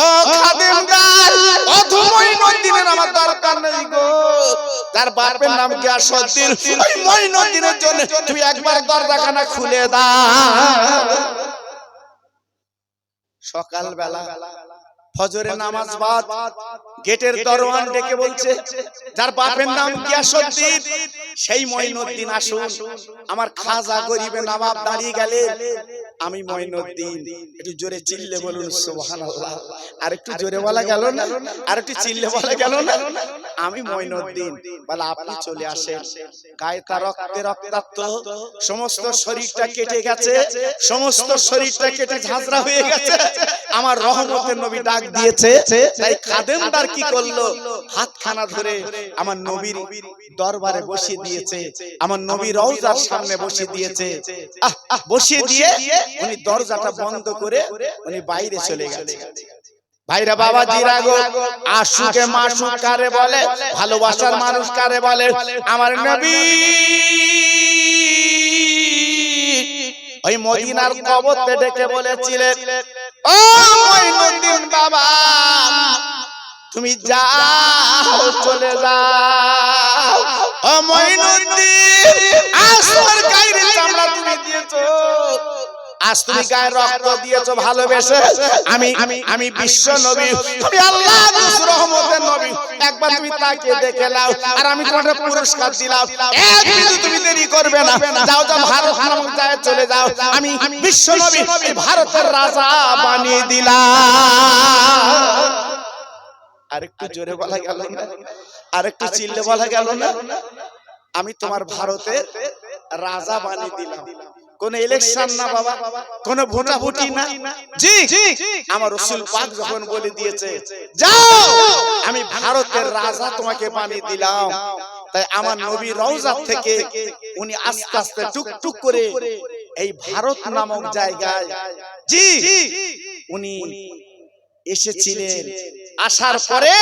ও খাদেমদার, অত মঈনুদ্দিনের আমার দরকার নেই গো। তার বাপের নাম গিয়াসউদ্দিন। ওই মঈনুদ্দিনের জন্য তুমি একবার দরজাখানা খুলে দাও। সকালবেলা ফজরের নামাজ বাদ গেটের দরওয়ান ডেকে বলছে, যার বাপের নাম গিয়াসউদ্দিন সেই মঈনুদ্দিন আসুন। আমার খাজা গরিবে নবাব দাঁড়িয়ে গেলে, আমি মঈনুদ্দিন। একটু জোরে চিল্লে বলুন সুবহানাল্লাহ। আর একটু জোরে বলা গেল না? আর একটু চিল্লে বলা গেল না? আমি মঈনুদ্দিন। বলে আপনি চলে আসেন। গায়ে তার রক্তে রক্তাক্ত, সমস্ত শরীরটা কেটে গেছে, সমস্ত শরীরটা কেটে ঝাঁঝরা হয়ে গেছে। আমার রহমতের নবী ডাক দিয়েছে, তাই খাদেমদার কি করলো? হাতখানা ধরে আমার নবীর দরবারে বসিয়ে দিয়েছে, আমার নবীর রওজার সামনে বসিয়ে দিয়েছে। বসিয়ে দিয়ে উনি দরজাটা বন্ধ করে উনি বাইরে চলে গেছে। ভাইরা বাবাজিরা গো, আশুকে মাসুক কারে বলে? ভালোবাসার মানুষ কারে বলে? আমার নবী ওই মদিনার কবরতে ডেকে বলেছিলেন, ও মঈনুদ্দিন বাবা, তুমি যাও, চলে যাও। ও মঈনুদ্দিন, আসর গায়ের চামড়া তুমি দিয়েছো, আজ তুমি গায়ে রক্ত দিয়েছো ভালোবেসে। আমি বিশ্ব নবী, তুমি আল্লাহর রহমতের নবী। একবার তুমি তাকে দেখে নাও, আর আমি তোমাকে পুরস্কার দিলাম। এক মিনিট তুমি দেরি করবে না, যাও যাও, ভারত নামক জায়গায় চলে যাও। আমি বিশ্ব নবী ভারতের রাজা বানিয়ে দিলাম। আরেকটু জোরে বলা গেল না? আরেকটু চিল্লে বলা গেল না? আমি তোমার ভারতের রাজা বানিয়ে দিলাম। কোন ইলেকশন না বাবা, কোন ভোটাভুটি না। জি, আমার রাসূল পাক যখন বলে দিয়েছে যাও, আমি ভারতের রাজা তোমাকে বানিয়ে দিলাম, তাই আমার নবী রওজা থেকে উনি আস্তে আস্তে টুকটুক করে এই ভারত নামক জায়গায় জি উনি এসেছিলেন। আসার পরে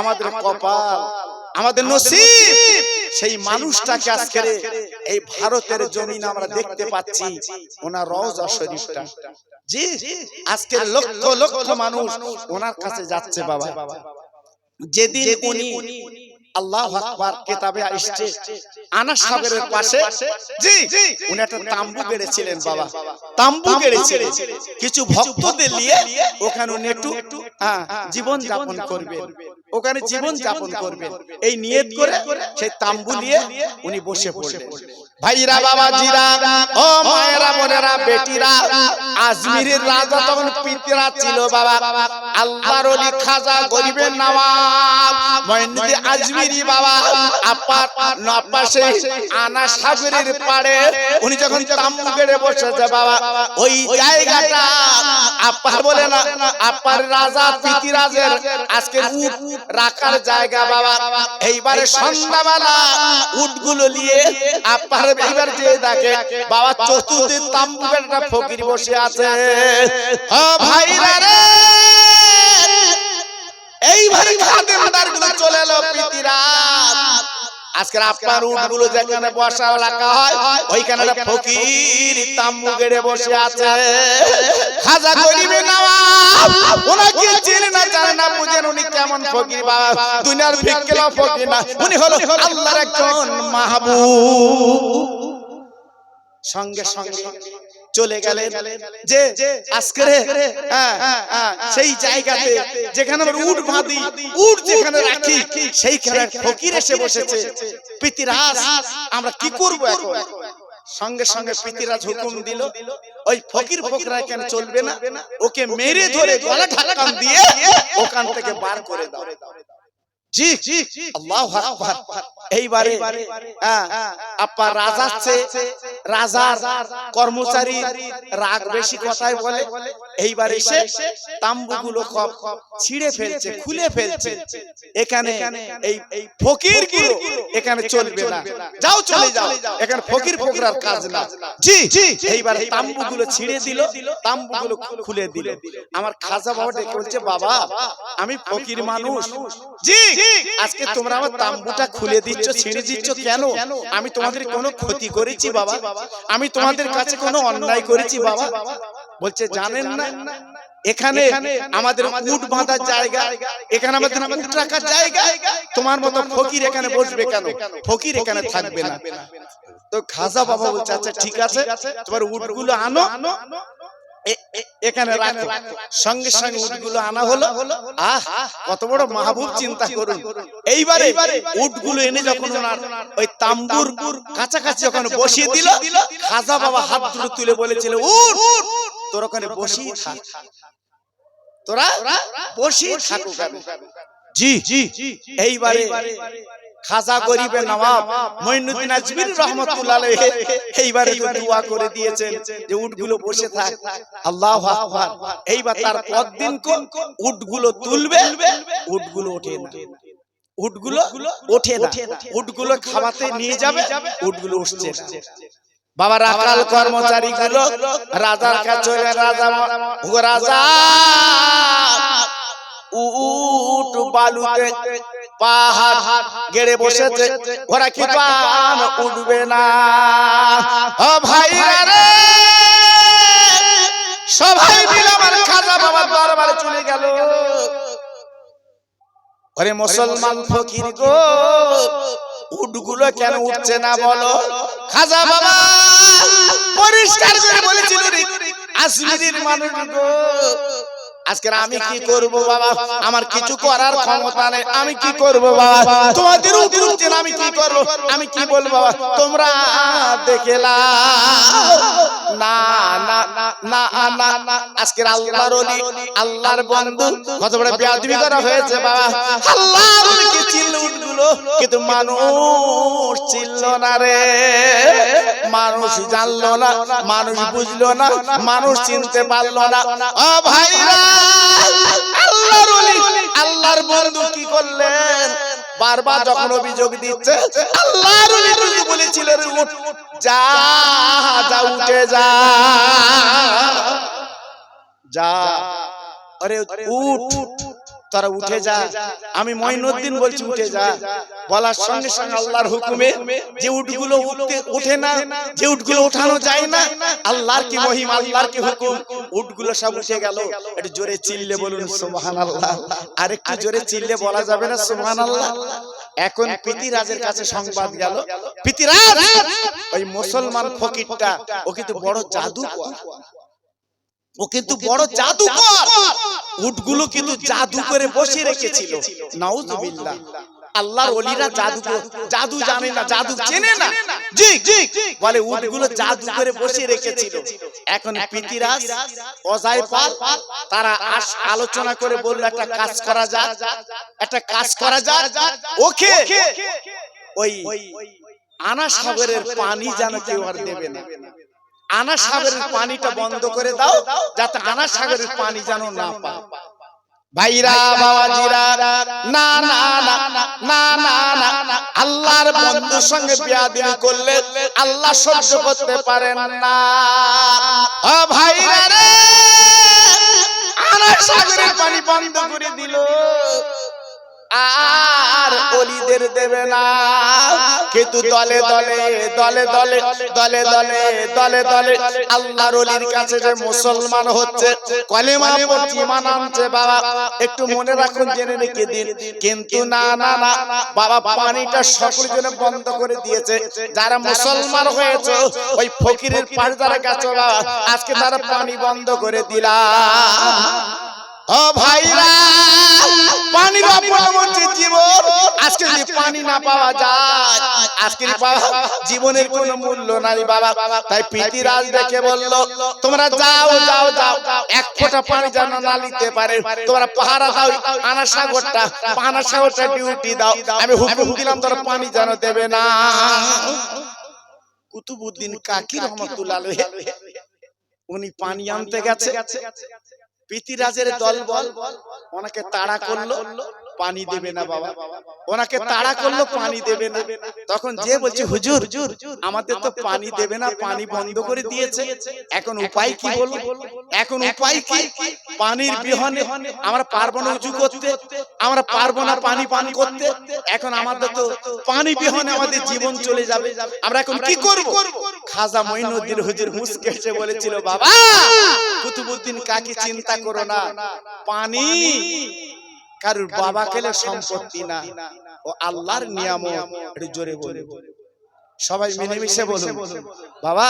আমাদের কপাল, আমাদের নসিব, সেই মানুষটাকে আজকে এই ভারতের জমিনে আমরা দেখতে পাচ্ছি, ওনার রওজা শরীফটা। জি, আজকে লক্ষ লক্ষ মানুষ ওনার কাছে যাচ্ছে বাবা। যেদিন উনি আল্লাহু আকবার কিতাবে আসছে, আনাস সাগরের পাশে জি উনি একটা তাম্বু গেড়েছিলেন বাবা। তাম্বু গেড়েছিলেন, কিছু ভক্তদের নিয়ে ওখানে উনি একটু জীবন যাপন করবেন, ওখানে জীবন যাপন করবেন এই নিয়ত করে সেই তাম্বু নিয়ে উনি বসে পড়লেন। ভাইরা বাবাজিরা, ও মায়েরা বোনেরা বেটিরা, আজমিরের রাজা তখন পিতরা ছিল বাবা, আল্লাহর ওলি খাজা গরিবের নওয়াব মঈনুদ্দিন আজমিরি বাবা। পাশে আনাস সাগরের পাড়ে উনি যখন তাম্বু গেড়ে বসেছে বাবা, ওই জায়গাটা আপার বলে না, আপার রাজা পিতিরাজের আজকে উট রাখার জায়গা বাবা। এইবারে সন্ধ্যাবেলা উটগুলো নিয়ে আপার এইবার যে দেখে বাবা, চতুর্দিক তাম্বু গেড়ে ফকির বসে আছে। ও ভাইরা রে, এইবারে খাদেমদার গুলো চলে এলো পিতিরাজ। আজকে আপনার উটগুলো যেখানে বসা রাখা হয়, ওইখানে ফকির তাম্বু গেড়ে বসে আছে। খাজা গরিবে নওয়াব ওনাকে চেনে না, জানে না, বুঝেন উনি কেমন ফকির বাবা। দুনিয়ার ভিক্ষেলা ফকির না, উনি হলো আল্লাহর একজন মাহবুব। সঙ্গে সঙ্গে চলে গেলেন যে আজকে সেই জায়গাতে যেখানে আমরা উট বাঁধি, উট যেখানে রাখি, সেইখানে ফকির এসে বসেছে। পিতিরাজ, আমরা কি করব এখন? সঙ্গে সঙ্গে পিতিরাজ হুকুম দিল, ওই ফকির ফকিরা কেন চলবে না, ওকে মেরে ধরে গলা ধাক্কা দিয়ে ওখান থেকে বার করে দাও। জি, আল্লাহু আকবার। এইবারে আপা রাজাচ্ছে, রাজার কর্মচারী রাগ বেশি কথায় বলে। এইবারে এসে তাম্বুগুলো সব ছিঁড়ে ফেলছে, খুলে ফেলছে। এখানে এই ফকির গুলো এখানে চলবে না, যাও চলে যাও, এখানে ফকির ফকরার কাজ না। জি, এইবারে তাম্বুগুলো ছিঁড়ে দিল, তাম্বুগুলো খুলে দিল। আমার খাজা বাবা ডেকে বলছে, বাবা আমি ফকির মানুষ, জি আজকে তোমরা আমার তাম্বুটা খুলে দিচ্ছ, ছেড়ে দিচ্ছ কেন? আমি তোমাদের কোনো ক্ষতি করেছি বাবা? আমি তোমাদের কাছে কোনো অন্যায় করেছি বাবা? বলছে জানেন না, এখানে আমাদের উট বাঁধার জায়গা, এখানে আমাদের উট রাখার জায়গা, তোমার মতো ফকির এখানে বসবে কেন? ফকির এখানে থাকবে না। তো খাজা বাবা বলছে আচ্ছা ঠিক আছে, তোমার উটগুলো আনো, এখানে রাখো। সঙ্গে সঙ্গে উটগুলো আনা হলো। আহ, কত বড় মাহবুব, চিন্তা করুন। এইবারে উটগুলো এনে যখন ওই তাম্বুর কাছাকাছি যখন বসিয়ে দিল, খাজা বাবা হাত দুটো তুলে বলেছিল, উট তোর ওখানে বসিয়ে থাক, তোরা বসিয়ে থাকো। জি জি। এইবারে খাজা গরিবের নবাব মঈনুদ্দিন আজমিরি রহমাতুল্লাহ আলাইহি এইবারে তো দোয়া করে দিয়েছেন যে উটগুলো বসে থাক। আল্লাহু আকবার। এইবার তার পরদিন উটগুলো তুলবে, উটগুলো ওঠে না, উটগুলো ওঠে না, উটগুলো খাওয়াতে নিয়ে যাবে, উটগুলো উঠছে না। বাবা রাখাল কর্মচারী গুলো রাজার কাছে, রাজা উট বালুতে পাহাড় গেড়ে বসেছে, ওরা কি পান উঠবে না। ও ভাইরা রে, সবাই মিলে আমার খাজা বাবার দরবারে চলে গেল। ওরে মুসলমান ফকির গো, উটগুলো কেন উঠছে না বলো? খাজা বাবা পরিষ্কার করে বলেছিল, আজমিরির মানুষ গো, আজকে আমি কি করব বাবা? আমার কিছু করার ক্ষমতা নেই, আমি কি করব বাবা? তোমাদের উঠছে না, আমি কি করব? আমি কি বলবো বাবা? তোমরা দেখেলা না না না না না, আজকে আল্লাহর ওলি, আল্লাহর বন্ধু, কত বড় বেয়াদবি করা হয়েছে বাবা। আল্লাহর ওলিকে চিনল উটগুলো, কিন্তু মানুষ চিনল না রে। মানুষ জানলো না, মানুষ বুঝলো না, মানুষ চিনতে পারলো না। ও ভাইরা, আল্লাহর ওলি, আল্লাহর বন্ধু কি করলেন? বারবার যখন অভিযোগ দিচ্ছে, আল্লাহর ওলি তুমি বলেছিলে উঠ, যা যা উঠে যা যা, আরে উঠ, তারা উঠে যা। আমি মঈনুদ্দিন বলছি উঠে যা। বলার সঙ্গে সঙ্গে আল্লাহর হুকুমে যে উটগুলো ওঠে না, যে উটগুলো ওঠানো যায় না, আল্লাহর কি মহিমা, আল্লাহর কি হুকুম, উটগুলো সব উঠে গেল। একটু জোরে চিল্লে বলুন সুবহানাল্লাহ। আর একটু জোরে চিল্লে বলা যাবে না সুবহানাল্লাহ? এখন পিতিরাজের কাছে সংবাদ গেল, পিতিরাজ ওই মুসলমান ফকিরটা ও কিন্তু বড় জাদুকর, ও কিন্তু বড় জাদুকর, উটগুলো কিন্তু জাদু করে বসে রেখেছিল। নাউজুবিল্লাহ। আল্লাহর ওলিরা জাদু, জাদু জানে না, জাদু চেনে না। জি জি, বলে উটগুলো জাদু করে বসে রেখেছিল। এখন পিতিরাজ অজায় পাল তারা আলোচনা করে বলল একটা কাজ করা যাক, একটা কাজ করা যাক, ওকে ওই আনা সাগরের পানি যেন কেউ আর দেবে না, আনা সাগরের পানিটা বন্ধ করে দাও, যাতে আনা সাগরের পানি যেন না পায়। ভাইরা বাবাজিরা, না না না না না না, আল্লাহর বন্ধুর সঙ্গে বেয়াদবি করলে আল্লাহ সহ্য করতে পারেন না। ও ভাইরা রে, আনা সাগরের পানি বন্ধ করে দিল, আর ওলিদের দেবে না। কিন্তু দলে দলে দলে দলে দলে দলে দলে দলে আল্লাহর ওলির কাছে যে মুসলমান হচ্ছে, কলেমা পড়ছে, ঈমান আনছে বাবা, একটু মনে রাখুন, জেনে রেখে দিন। কিন্তু না না না বাবা, পানিটা সকলের জন্য বন্ধ করে দিয়েছে। যারা মুসলমান হয়েছে ওই ফকিরের পাড়ে যারা গেছে বাবা, আজকে তারা পানি বন্ধ করে দিলাম। ও ভাইরা, পানির অপরাধ হচ্ছে জীবন। আজকে যদি পানি না পাওয়া যায়, আজকে জীবনের কোনো মূল্য নাই বাবা। তাই পিতিরাজ দেখে বলল, তোমরা যাও যাও যাও, এক ফোঁটা পানি যেন না নিতে পারে, তোমরা পাহারা দাও, আনা সাগরটা, আনা সাগরটা ডিউটি দাও। আমি হুকুম দিলাম, তোমরা পানি যেন দেবে না। কুতুবউদ্দিন কাকি রহমাতুল্লাহ আলাইহি উনি পানি আনতে গেছে, পিতিরাজের দল বল অনেকে তাড়া করলো, পানি দেবে না বাবা। ওনাকে তাড়া করলো পানি দেবে না। তখন যে বলছে হুজুর আমাদের তো পানি দেবে না, পানি বন্ধ করে দিয়েছে, এখন উপায় কি বলুন? এখন উপায় কি? পানির বিহনে আমরা পারবো না উজু করতে, আমরা পারবো না পানি পান করতে, এখন আমাদের তো পানি বিহনে আমাদের জীবন চলে যাবে, আমরা এখন কি করব? খাজা মঈনুদ্দিন হুজুর মুস্কে হেসে বলেছিল, বাবা কুতুবউদ্দিন কাকি চিন্তা করো না, পানি কারুর বাবা খেলে সম্পত্তি না, ও আল্লাহর নিয়ামত। একটু জোরে বলে সবাই মিলেমিশে বলুন বাবা,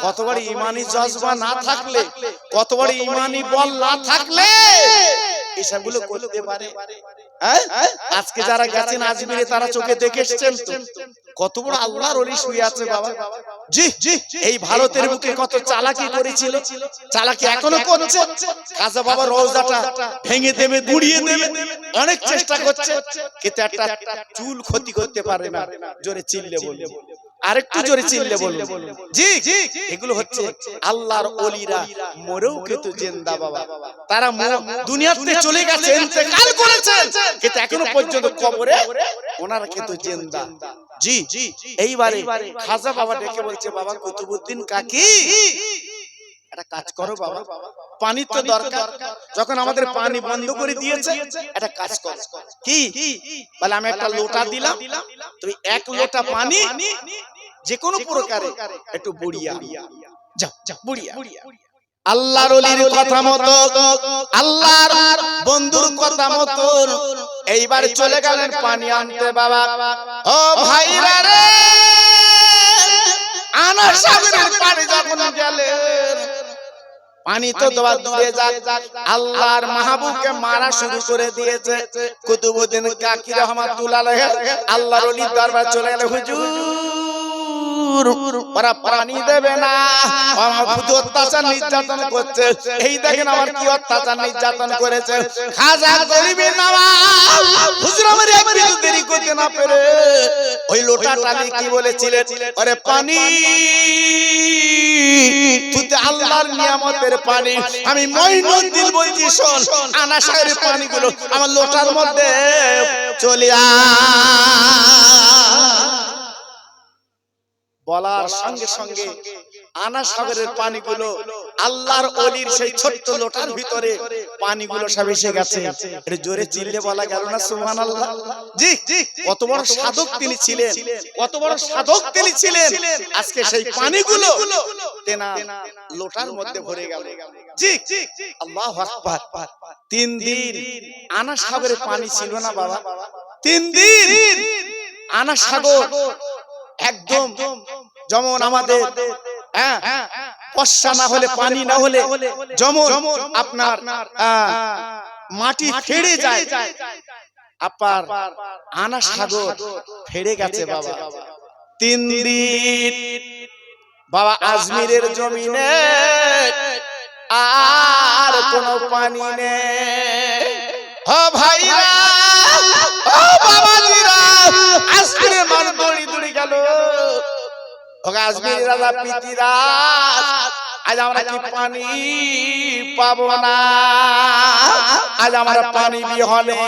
কত বড় ইমানি জজবা না থাকলে, কত বড় ইমানি বল না থাকলে এসবগুলো করতে পারে? আজকে যারা গেছেন আজমিরে তারা চোখে দেখে এসেছেন তো কত বড় আল্লাহর ওলি শুয়ে আছে বাবা। জি জি, এই ভারতের বুকে কত চালাকি করেছিল, চালাকি এখনো করছে। খাজা বাবা রওজাটা ভেঙে দেবে, গুড়িয়ে দেবে, অনেক চেষ্টা করছে, কিন্তু একটা চুল ক্ষতি করতে পারে না। জোরে চিল্লে বলুন, আরেকটু জোরে চিল্লে বলুন। জি জি, এগুলো হচ্ছে আল্লাহর ওলিরা, মরেও কিন্তু জিন্দা বাবা। তারা দুনিয়াতে চলে গেছে, ইন্তেকাল করেছেন, কিন্তু এখনো পর্যন্ত কবরে ওনারা কিন্তু জিন্দা। জি, এইবারে খাজা বাবা ডেকে বলছে, বাবা কুতুবউদ্দিন কাকি একটা কাজ করো বাবা, পানি তো দরকার, যখন আমাদের পানি বন্ধ করে দিয়েছে একটা কাজ করো। কি বলে? আমি একটা লোটা দিলাম, তুমি এক লোটা পানি যে কোনো প্রকারে একটু বুড়িয়া যাও, যাও বুড়িয়া। আল্লাহর ওলির কথা মতো, আল্লাহর বন্ধুর কথা মতো এইবার চলে গেলেন পানি আনতে বাবা। ও ভাইরা রে, আনা সাগরের পানি যখন গেলেন, পানি তো দেওয়া দূরে যাক, আল্লাহর মাহবুবকে মারা শুরু করে দিয়েছে। কুতুবউদ্দিন কাকি রহমাতুল্লাহ আলাইহি আল্লাহর ওলির দরবার চলে গেল, হুজুর ওরা পানি দেবে না, আমার খুব অত্যাচার নির্যাতন করছে, এই দেখেন আমার কি অত্যাচার নির্যাতন করেছে। খাজা গরিবের নওয়াজ হুজুর আমার এক মিনিট দেরি করতে না পেরে ওই লোটাটা নিয়ে কি বলেছিলেন, আরে পানি তুই তো আল্লাহর নিয়ামতের পানি, আমি মঈনুদ্দিন বলছি শোন, আনা সাগরের পানিগুলো আমার লোটার মধ্যে চলে বলার সঙ্গে সঙ্গে আনা সাগরের পানিগুলো আল্লাহর ওলির সেই ছোট্ট লোটার ভিতরে পানিগুলো সব এসে গেছে। এটা জোরে চিল্লে বলা গেল না সুবহানাল্লাহ? জি, কত বড় সাধক তিনি ছিলেন, কত বড় সাধক তিনি ছিলেন। আজকে সেই পানিগুলো তেনা লোটার মধ্যে ভরে গেল। জি, আল্লাহু আকবার। 3 দিন আনা সাগরের পানি ছিল না বাবা, 3 দিন আনা সাগর একদম যেমন আমাদের বর্ষা না হলে, পানি না হলে যেমন আপনার মাটি ফেড়ে যায়, আপনার আনা সাগর ফেড়ে গেছে বাবা। 3 দিন বাবা আজমিরের জমিনে আর কোনো পানি নেই। ও ভাইরা, ও বাবাজিরা, আজমিরের মান দড়ি দড়ি গেল। আজমির রাজা পিতিরাজ, আজ আমরা কি পানি পাবো না, আজ আমরা পানি বিহনে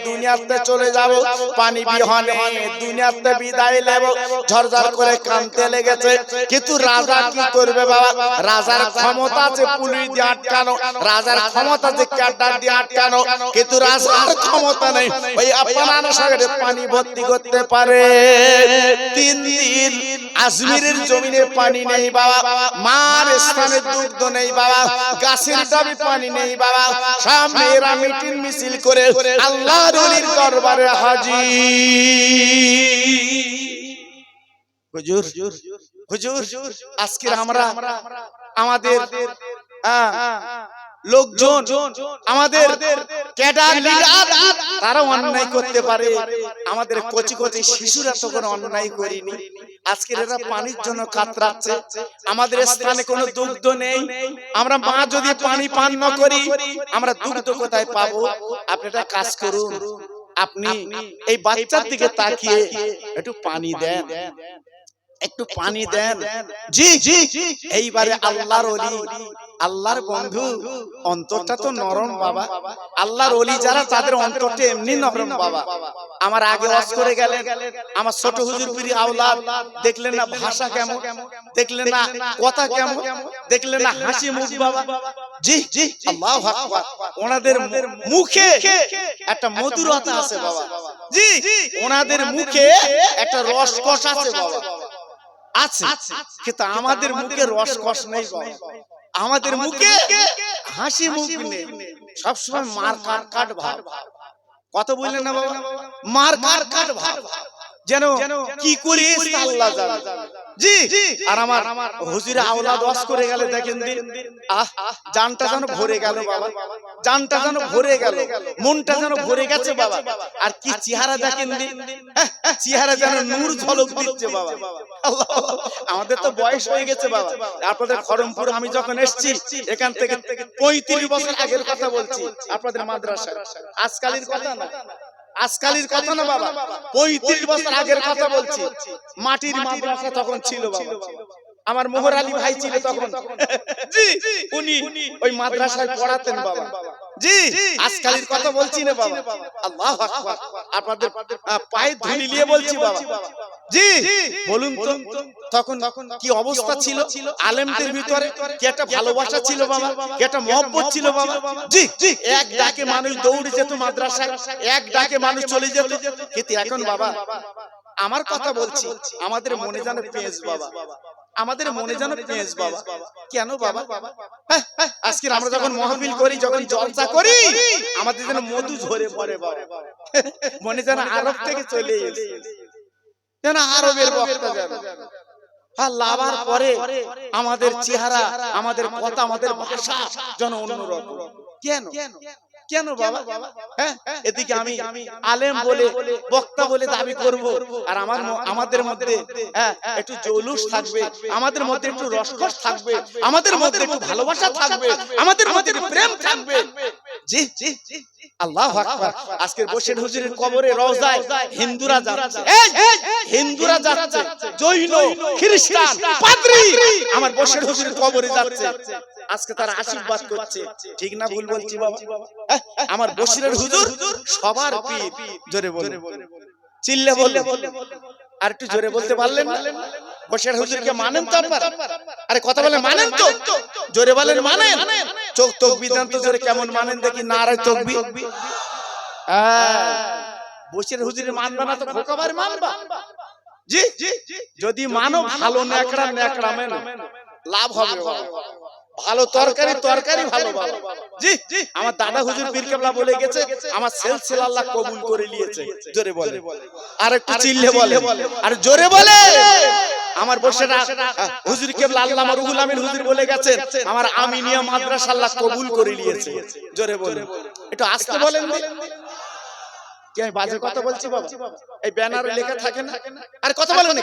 দুনিয়াতে চলে যাব, পানি বিহনে দুনিয়াতে বিদায় নেব। ঝরঝর করে কাঁদতে লেগেছে, কিন্তু রাজা কি করবে বাবা? রাজার ক্ষমতা আছে পুলিশ দিয়ে আটকানো, রাজার ক্ষমতা আছে ক্যাডার দিয়ে আটকানো, কিন্তু রাজার ক্ষমতা নেই ওই আপনার সাগরে পানি ভর্তি করতে পারে। 3 দিন আজমিরের জমিনে পানি নেই বাবা, মার স্থানে দুগ্ধ নেই বাবা, গাছের ডাবে পানি নেই বাবা। সামনে এরা মিটিং মিছিল করে আল্লাহর ওলির দরবারে হাজির। হুজুর হুজুর, আজকে আমরা আমাদের লোকজন, আমাদের ক্যাডার লিডার, তারা অন্যায় করতে পারে, আমাদের কচি কচি শিশুরা তো কোনো অন্যায় করেনি। আজকে এরা পানির জন্য কাতরাচ্ছে, আমাদের স্থানে কোনো দুগ্ধ নেই। আমরা মা যদি পানি পান না করি, আমরা দুগ্ধ কোথায় পাবো? আপনি একটা কাজ করুন, আপনি এই বাচ্চার দিকে তাকিয়ে একটু পানি দেন, একটু পানি দেন। জি জি, এইবারে আল্লাহর ওলি, আল্লাহর বন্ধু, অন্তরটা তো নরম বাবা। আল্লাহর ওলি যারা, তাদের অন্তরটা এমনি নরম বাবা। আমার আগে ওয়াজ করে গেলেন আমার ছোট হুজুর পীর আওলাদ, দেখলেন না ভাষা কেমন, দেখলেন না কথা কেমন, দেখলেন না হাসি মুখ বাবা। জি জি আল্লাহু আকবার। ওনাদের মুখে একটা মধুরতা আছে বাবা। জি ওনাদের মুখে একটা রসকস আছে বাবা, আছে। কিন্তু আমাদের মুখে রসকস নেই বাবা, আমাদের মুখে হাসি মুখ নেই, সবসময় মার কাট ভাব। কত বললেন না বাবা, মার কাট ভাব, যেন কি করি আল্লাহ জানে। জি আর আমার হুজুরে আওলাদ ওয়াজ করে গেলে দেখেন দিন, আহ জানটা যেন ভরে গেল বাবা, জানটা যেন ভরে গেল, মনটা যেন ভরে গেছে বাবা। আর কি চেহারা দেখেন দিন, চেহারা যেন নূর ঝলক দিচ্ছে বাবা। আল্লাহ, আমাদের তো বয়স হয়ে গেছে বাবা। আপনাদের খড়মপুর আমি যখন এসেছি, এখান থেকে 35 বছর আগের কথা বলছি, আপনাদের মাদ্রাসা, আজকালের কথা না, আজকালের কথা না বাবা, 35 বছর আগের কথা বলছি। মাটির মাদ্রাসা তখন ছিল বাবা, আমার মোহর আলী ভাই ছিল তখন। জি উনি ওই মাদ্রাসায় পড়াতেন বাবা। জি আজকালের কথা বলছি না বাবা। আল্লাহু আকবার। আপনাদের পায়ে ধুলি নিয়ে বলছি বাবা। জি বলুন তো তখন কি অবস্থা ছিল আলেমদের ভিতরে, কি একটা ভালোবাসা ছিল বাবা, কি একটা মহব্বত ছিল বাবা। জি জি এক ডাকে মানুষ দৌড়ে যেত মাদ্রাসায়, এক ডাকে মানুষ চলে যেত। কিন্তু এখন বাবা আমার কথা বলছি, আমাদের মনে যেন পেঁচ বাবা, আমাদের মনে যেন পেঁচ বাবা। কেন বাবা? আজকে আমরা যখন মাহফিল করি, যখন জলসা করি, আমাদের যেন মধু ঝরে পড়ে বাবা, মনে যেন আরব থেকে চলে এসে, যেন আরবের বক্তা যেন। আর লাভার পরে আমাদের চেহারা, আমাদের কথা, আমাদের ভাষা যেন অন্যরকম। কেন কেন বাবা? হ্যাঁ এদিকে আমি আলেম বলে, বক্তা বলে দাবি করব, আর আমাদের মধ্যে একটু জৌলুস থাকবে, আমাদের মধ্যে একটু রসকস থাকবে, আমাদের মধ্যে একটু ভালোবাসা থাকবে, আমাদের মধ্যে একটু প্রেম থাকবে। জি জি আল্লাহু আকবার। আজকের বসির হুজুরের কবরে রওজায় হিন্দুরা যাচ্ছে, হিন্দুরা যাচ্ছে, জৈন, খ্রিস্টান, পাদ্রী আমার বসির হুজুরের কবরে যাচ্ছে, আজকে তারা আশীর্বাদ করছে। ঠিক না ভুল বলছি বাবা? আমার বসিরের হুজুর সবার পীর। জোরে বলে চিল্লে বলে, আর একটু জোরে বলতে পারলেন না? বসির হুজুরকে মানেন তো আপনারা? আরে কথা বলেন মানেন তো? জোরে বলেন মানেন? চোখ তাকবীর দেন তো জোরে, কেমন মানেন দেখি, নারায়ে তাকবীর। বসির হুজুরের মানবা না তো খোকাবার মানবা। জি যদি মানো ভালো নেকড়া নেকড়ামে না, লাভ হবে বাবা। ভালো তরকারি তরকারি ভালো ভালো। জি আমার দাদা হুজুর পীর কেবলা বলে গেছে, আমার সিলসিলা আল্লাহ কবুল করে নিয়েছে। জোরে বলে, আর একটু চিল্লে বলে, আর জোরে বলে। আমার বসেরা হুজুর কেবলা আল্লামা রুহুল আমিন হুজুর বলে গেছেন, আমার আমিনিয়া মাদ্রাসা আল্লাহ কবুল করে নিয়েছে। জোরে বলে, একটু আস্তে বলেন। কি আমি বাজে কথা বলছি বাবা? এই ব্যানারে লেখা থাকে না, আরে কথা বলেন না,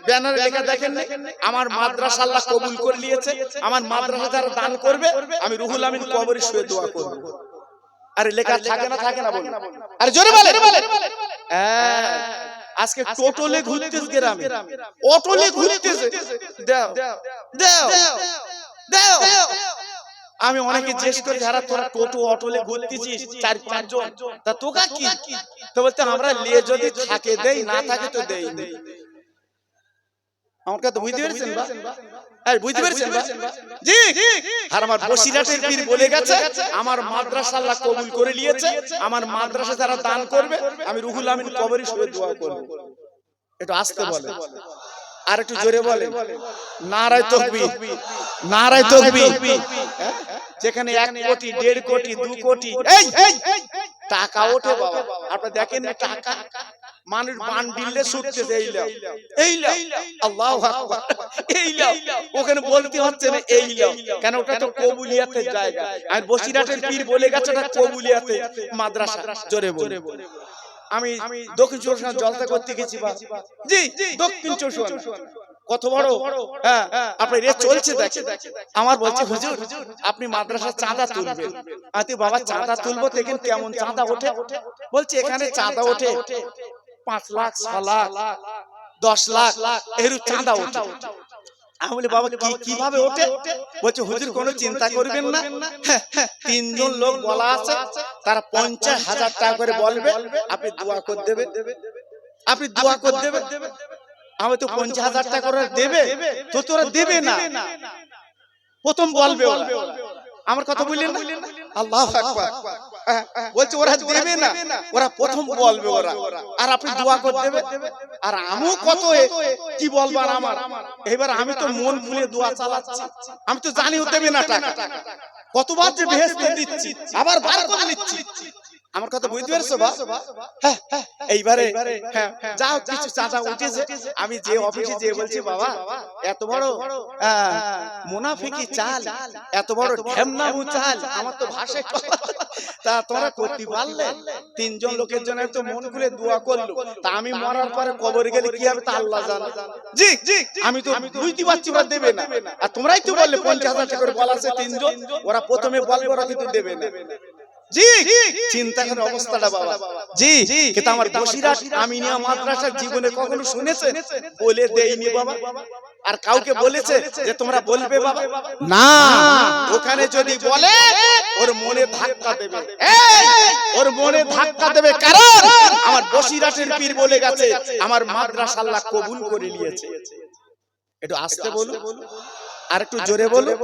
ব্যানারে লেখা দেখেন না, আমার মাদ্রাসা আল্লাহ কবুল করে নিয়েছে, আমার মাদ্রাসা যারা দান করবে আমি রুহুল আমিন কবরে শুয়ে দোয়া করব। আরে লেখা থাকে না, থাকে না বলুন, আরে জোরে বলেন। আজকে টোটোলে ঘুরতেছ গ্রামে, অটোলে ঘুরতেছে, দাও দাও দাও। আমি অনেকে জিজ্ঞেস করি, যারা তোরা টোটো অটোলে ঘুরতেছিস 4-5 জন, তা তোকা কি? তো বলতে আমরা লে যদি থাকে দেই, না থাকে তো দেই না। আমার কথা বুঝতে পেরেছেন বা? এই বুঝতে পেরেছেন বা? জি আর আমার বসিরাটের পীর বলে গেছে, আমার মাদ্রাসা আল্লাহ কবুল করে নিয়েছে, আমার মাদ্রাসা যারা দান করবে আমি রুহুল আমিন কবরে শুয়ে দোয়া করব। একটু আস্তে বলে, আর একটু জোরে বলে, নারায়ে তাকবীর, নারায়ে তাকবীর। যেখানে 1 কোটি, 1.5 কোটি, 2 কোটি এই টাকা ওঠে বাবা, আপনারা দেখেন না টাকা মানুষ বান্ডিলে ছুটতেছে, এই লাও আল্লাহু আকবার, এই লাও। ওখানে বলতে হচ্ছে না এই লাও, কেন ওটা তো কবুলিয়াতের জায়গা। আর বসিরাটের পীর বলে গেছে ওটা কবুলিয়াতে মাদ্রাসা। জোরে বলে, আমি দক্ষিণ চব্বিশ পরগনা জলসা করতে গেছি বা, জি দক্ষিণ চব্বিশ পরগনা কত বড়, হ্যাঁ আপনার এ চলছে দেখে। আমার বলছে হুজুর আপনি মাদ্রাসা চাঁদা তুলবেন। আমি বাবা চাঁদা তুলবো, দেখেন কেমন চাঁদা ওঠে। বলছে এখানে চাঁদা ওঠে 5 লাখ, 6 লাখ, 10 লাখ এর চাঁদা ওঠে। আমি বলি বাবা কিভাবে ওঠে? বলছে হুজুর কোনো চিন্তা করবেন না, তিনজন লোক বলা আছে, তারা 50,000 টাকা করে বলবে, আপনি দোয়া করে দেবেন, আপনি দোয়া করে দেবেন। আমি তো 50,000 টাকা করে দেবে, তো তোরা দেবে না, প্রথম বলবে ওরা। আমার কথা বললেন না? আল্লাহু আকবার। বলছে ওরা দেবে না, ওরা প্রথম বলবে ওরা, আর আপনি দোয়া করে দেবে। আর আমিও কত কি বলবার আমার, এবার আমি তো মন খুলে দোয়া চালাচ্ছি, আমি তো জানি ও দেবে না টাকা, কতবার যে বেহেশতে দিচ্ছি, আবার বার করে নিচ্ছি। আমার কথা বুঝতে পারছো বা? এইবারে যাও কিছু চাচা উঠেছে, আমি যে অফিসে যেয়ে বলছি বাবা এত বড় মুনাফিকি চাল, এত বড় ঢেমনামু চাল আমার তো ভাষায় তা তোমরা করতে পারলে? তিনজন লোকের জন্য তো মন খুলে দোয়া করলো, তা আমি মরার পরে কবরে গেলে কি হবে তা আল্লাহ জানে। জি আমি তো বুঝতে পারছি ওরা দেবে না, আর তোমরাই তো বললে 50,000 টাকা করে বলা আছে তিনজন, ওরা প্রথমে বলবে, ওরা কিন্তু দেবে না। জি চিন্তা করার অবস্থাটা বাবা। জি কিন্তু আমার বসিরহাট আমিনিয়া মাদ্রাসার জীবনে কখনো শুনেছেন বলে দেয়নি বাবা? আর কাউকে বলেছে যে তোমরা বলবে বাবা? না, ওখানে যদি বলে ওর মনে ধাক্কা দেবে, ওর মনে ধাক্কা দেবে, কারণ আমার বসিরহাটের পীর বলে গেছে আমার মাদ্রাসা আল্লাহ কবুল করে নিয়েছে। একটু আস্তে বলুন, আর একটু জোরে বলুন।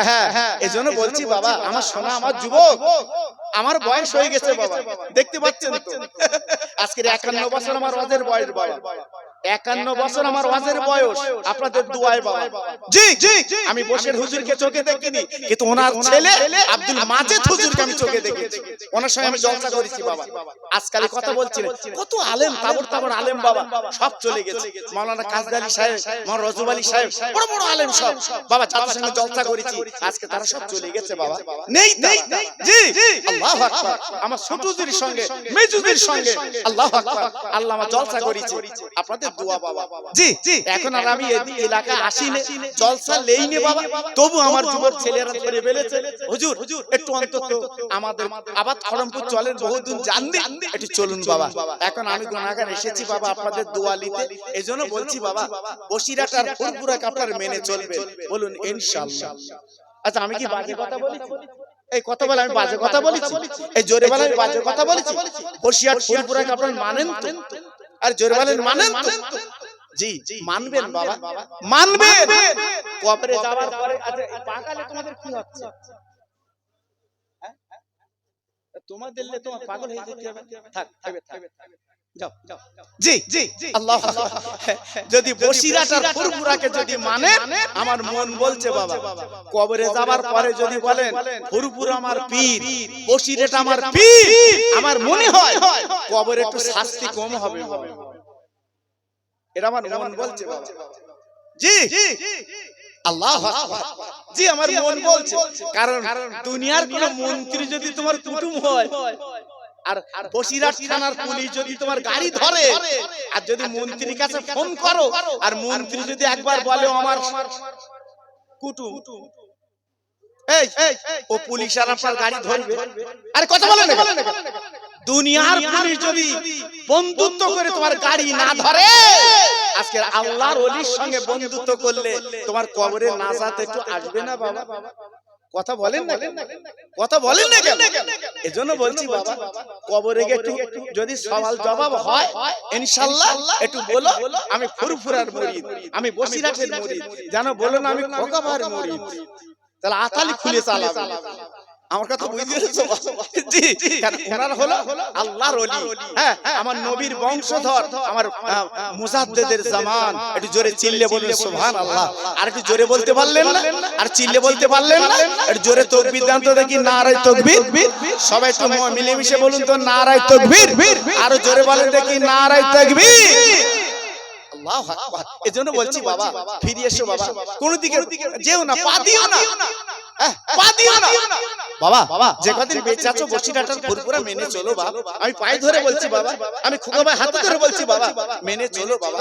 হ্যাঁ এই জন্য বলছি বাবা, আমার সোনা, আমার যুবক, আমার বয়স হয়ে গেছে বাবা, দেখতে পাচ্ছেন তো আজকের 51 বছর আমার ওয়াজের বয়স বাবা, 51 বছর আমার ওয়াজের বয়স আপনাদের দোয়ায় বাবা। জি আমি বসের হুজুরকে চোখে দেখিনি, কিন্তু ওনার ছেলে আব্দুল মাজেদ হুজুরকে আমি চোখে দেখেছি, ওনার সঙ্গে আমি জলসা করেছি বাবা। আজকাল কথা বলছিলেন কত আলেম, তাবড় আলেম বাবা, সব চলে গেছে। মাওলানা কাজী আলী সাহেব, মাওলানা রজব আলী সাহেব, বড় বড় আলেম সব বাবা, যাদের সঙ্গে জলসা করেছি আজকে তারা সব চলে গেছে বাবা, নেই তারা। জি আল্লাহু আকবার। আমার ছোটদের সঙ্গে মেজুদের সঙ্গে আল্লাহু আকবার আল্লাহ আমার জলসা করেছে, আপনাদের দোয়া বাবা। জি এখন আর আমি এই এলাকায় আসিনি, জলসা লেইনি বাবা, তবু আমার যুবক ছেলেরা ধরে ফেলেছে, হুজুর একটু অন্তত আমাদের আবাদ খড়মপুর চলেন, বহুদিন জাননি, একটু চলুন বাবা। এখন আমি গুনাহগার এসেছি বাবা আপনাদের দোয়া নিতে, এজন্য বলছি বাবা বসিরহাট আর ফুরফুরাকে আপনারা মেনে চলবেন, বলুন ইনশাআল্লাহ। আচ্ছা আমি কি বাজে কথা বলেছি? এই কথা বলে আমি বাজে কথা বলেছি? এই জোরে বলে আমি বাজে কথা বলেছি? বসিরহাট ফুরফুরাকে আপনারা মানেন তো? আর জোরে বলেন মানেন তো? জি মানবেন বাবা, মানবেন। কবরে যাওয়ার পরে আচ্ছা পাগালে তোমাদের কি হচ্ছে? তোমাদের লে তোমার পাগল হয়ে যেতে হবে, থাক যাও জি আল্লাহ। যদি বসিরহাট আর ফুরফুরাকে যদি মানে, আমার মন বলছে বাবা কবরে যাবার পরে যদি বলেন ফুরফুরা আমার পীর, বসিরহাট আমার পীর, আমার মনে হয় কবরে একটু শাস্তি কম হবে বাবা, এটা আমার মন বলছে বাবা। জি আল্লাহু আকবার। জি আমার মন বলছে, কারণ দুনিয়ার কোন মন্ত্রী যদি তোমার কুটুম হয়, আর বসিরহাট থানার পুলিশ যদি তোমার গাড়ি ধরে, আর যদি মন্ত্রীর কাছে ফোন করো, আর মন্ত্রী যদি একবার বলে আমার কুটুম, এই ও পুলিশ আর আপনার গাড়ি ধরবে? আরে কথা বলেন না, দুনিয়ার পুলিশ যদি বন্ধুত্ব করে তোমার গাড়ি না ধরে, আজকে আল্লাহর ওলির সঙ্গে বন্ধুত্ব করলে তোমার কবরে নাজাত একটু আসবে না বাবা? কথা বলেন না, কথা বলেন না কেন? এজন্য বলছি বাবা কবরে একটু যদি সওয়াল জবাব হয় ইনশাআল্লাহ একটু বলো আমি ফুরফুরার মুরিদ, আমি বসিরহাটের মুরিদ, জানো বলো না আমি খোকাবার মুরিদ, তাহলে আতালি খুলে চালাবে। আমার কথা বুঝতে পেরেছো? জি কারণ ওনারা হলো আল্লাহর ওলি, হ্যাঁ আমার নবীর বংশধর, আমার মুজাদ্দিদের জামান। একটু জোরে চিল্লে বলুন সুবহানাল্লাহ। আর একটু জোরে বলতে পারলেন না? আর চিল্লে বলতে পারলেন না? একটু জোরে তাকবীর দেন তো দেখি, নারায়ে তাকবীর। সবাই একটু মিলেমিশে বলুন তো নারায়ে তাকবীর। আর জোরে বলেন দেখি নারায়ে তাকবীর। আল্লাহু আকবার। এজন্য বলছি বাবা ফিরে এসো বাবা, কোন দিকে যেও না, পা দিও না, পা দিও না বাবা। যে কদিন বেঁচে আছো বসিরহাটের ফুরফুরা মেনে চলো বাবা, আমি পায়ে ধরে বলছি বাবা, আমি খুকা ভাই হাতে ধরে বলছি বাবা মেনে চলো বাবা।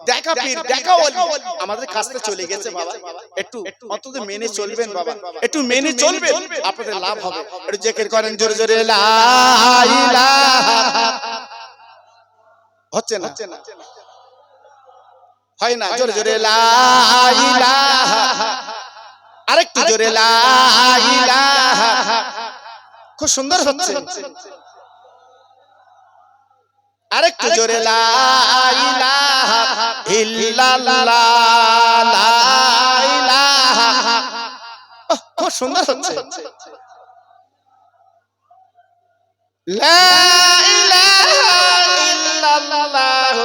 দেখা পীর দেখা ওলি আমাদের কাছ থেকে চলে গেছে বাবা, একটু অন্তত মেনে চলবেন বাবা, একটু মেনে চলবেন, আপনাদের লাভ হবে। একটু জিকির করেন জোরে জোরে, লা ইলাহা। হচ্ছে না হয় না, জোরে জোরে লা ইলাহা, আরেকটু জোরে লা ইলাহা, খুব সুন্দর হচ্ছে, আরেকটু জোরে লা ইলাহা ইল্লাল্লাহ, লা ইলাহা, খুব সুন্দর হচ্ছে, লা ইলাহা ইল্লাল্লাহ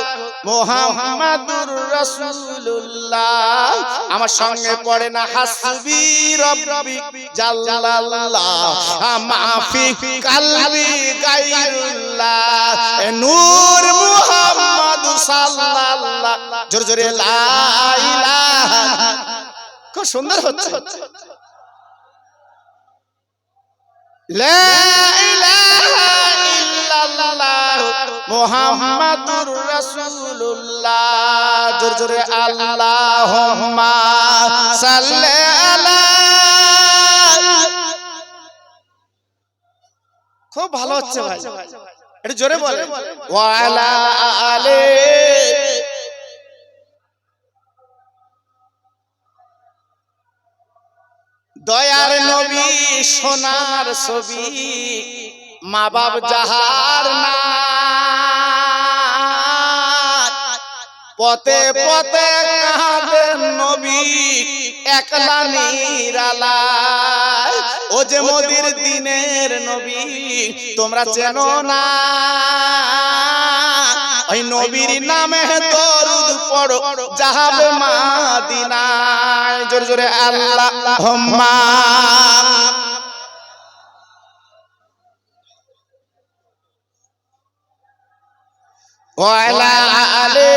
মুহাম্মাদুর রাসূলুল্লাহ। আমার সঙ্গে পড়ে না হাসবি রব্বি জাল্লাল্লাহ মাফি কলবি গায়রুল্লাহ নূর মুহাম্মদ সাল্লাল্লাহ, জোরে জোরে লা ইলাহা, খুব সুন্দর হচ্ছে, লা ইলাহা ইল্লাল্লাহ মুহাম্মাদুর রাসূলুল্লাহ, জোরে জোরে আল্লাহুম্মা সাল্লি আলা, খুব ভালো হচ্ছে ভাই, একটু জোরে বলে, ওয়া আলা আলি, দয়ার নবী সোনার ছবি, মা বাপ যাহার না, পথে পথে কাঁদেন নবী একলা নিরালায়, ও যে মোদের দিনের নবী তোমরা চেনো না, ওই নবীর নামে দরুদ পড়ো যাবে মদিনায়, জোরে জোরে আল্লাহুম্মা, ওয়া আলা আলি,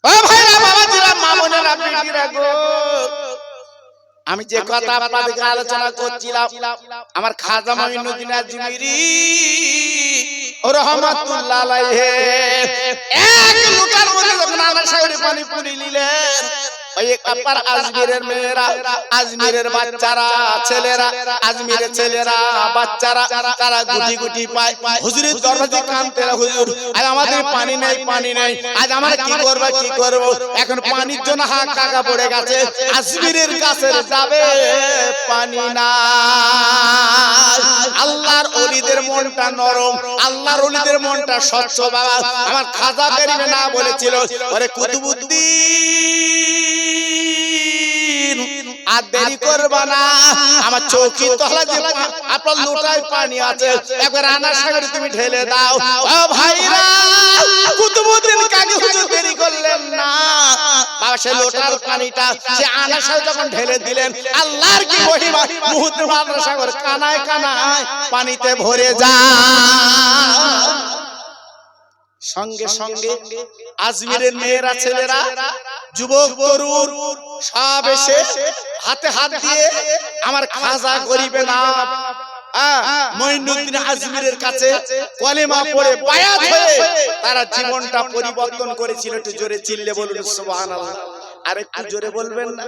ও ভাইরা বাবাজিরা মা বোনেরা বেটিরা গো, আমি যে কথা আপনাদের আলোচনা করছিলাম, আমার খাজা মঈনুদ্দিন আজমিরি রহমাতুল্লাহ আলাইহি এক লোটার মধ্যে যখন আল্লাহ সাগরে পানি পুরি নিলেন, ওই আপার আজমিরের মেয়েরা, আজমিরের বাচ্চারা, ছেলেরা, আজমিরের ছেলেরা বাচ্চারা, তারা গুটি গুটি পায় হুজুরের দরবারে কাঁদতে, হুজুর আজ আমাদের পানি নেই, পানি নেই, আজ আমরা কি করব, কি করব, এখন পানির জন্য হাত কাকা পড়ে গেছে, আজমিরের কাছে যাবে পানি না। আল্লাহর ওলিদের মনটা নরম, আল্লাহর ওলিদের মনটা স্বচ্ছ বাবা, আমার খাজা গরিবে না বলেছিল, ওরে কুতুবুদ্দিন আর দেরি করবা না, আমার চৌকি তলা যে আপনার লোটায় পানি আছে একবার আনা সাগরে তুমি ঢেলে দাও। ও ভাইরা, কুতুবুদ্দিন কাকে হুজুর দেরি করলেন না, বাবা সে লোটার পানিটা সে আনা সাগরে যখন ঢেলে দিলেন, আল্লাহর কি মহিমা, মুহূর্তে আনা সাগর কানায় কানায় পানিতে ভরে যায়। সঙ্গে সঙ্গে আজমিরের মেয়েরা, ছেলেরা, যুবক তরুণ সব এসে হাতে হাত দিয়ে আমার খাজা গরিবে না মঈনুদ্দিন আজমিরের কাছে কলেমা পড়ে বায়াত হয়ে তারা জীবনটা পরিবর্তন করেছিল। একটু জোরে চিল্লে বলুন সুবহানাল্লাহ। আর একটু জোরে বলবেন না,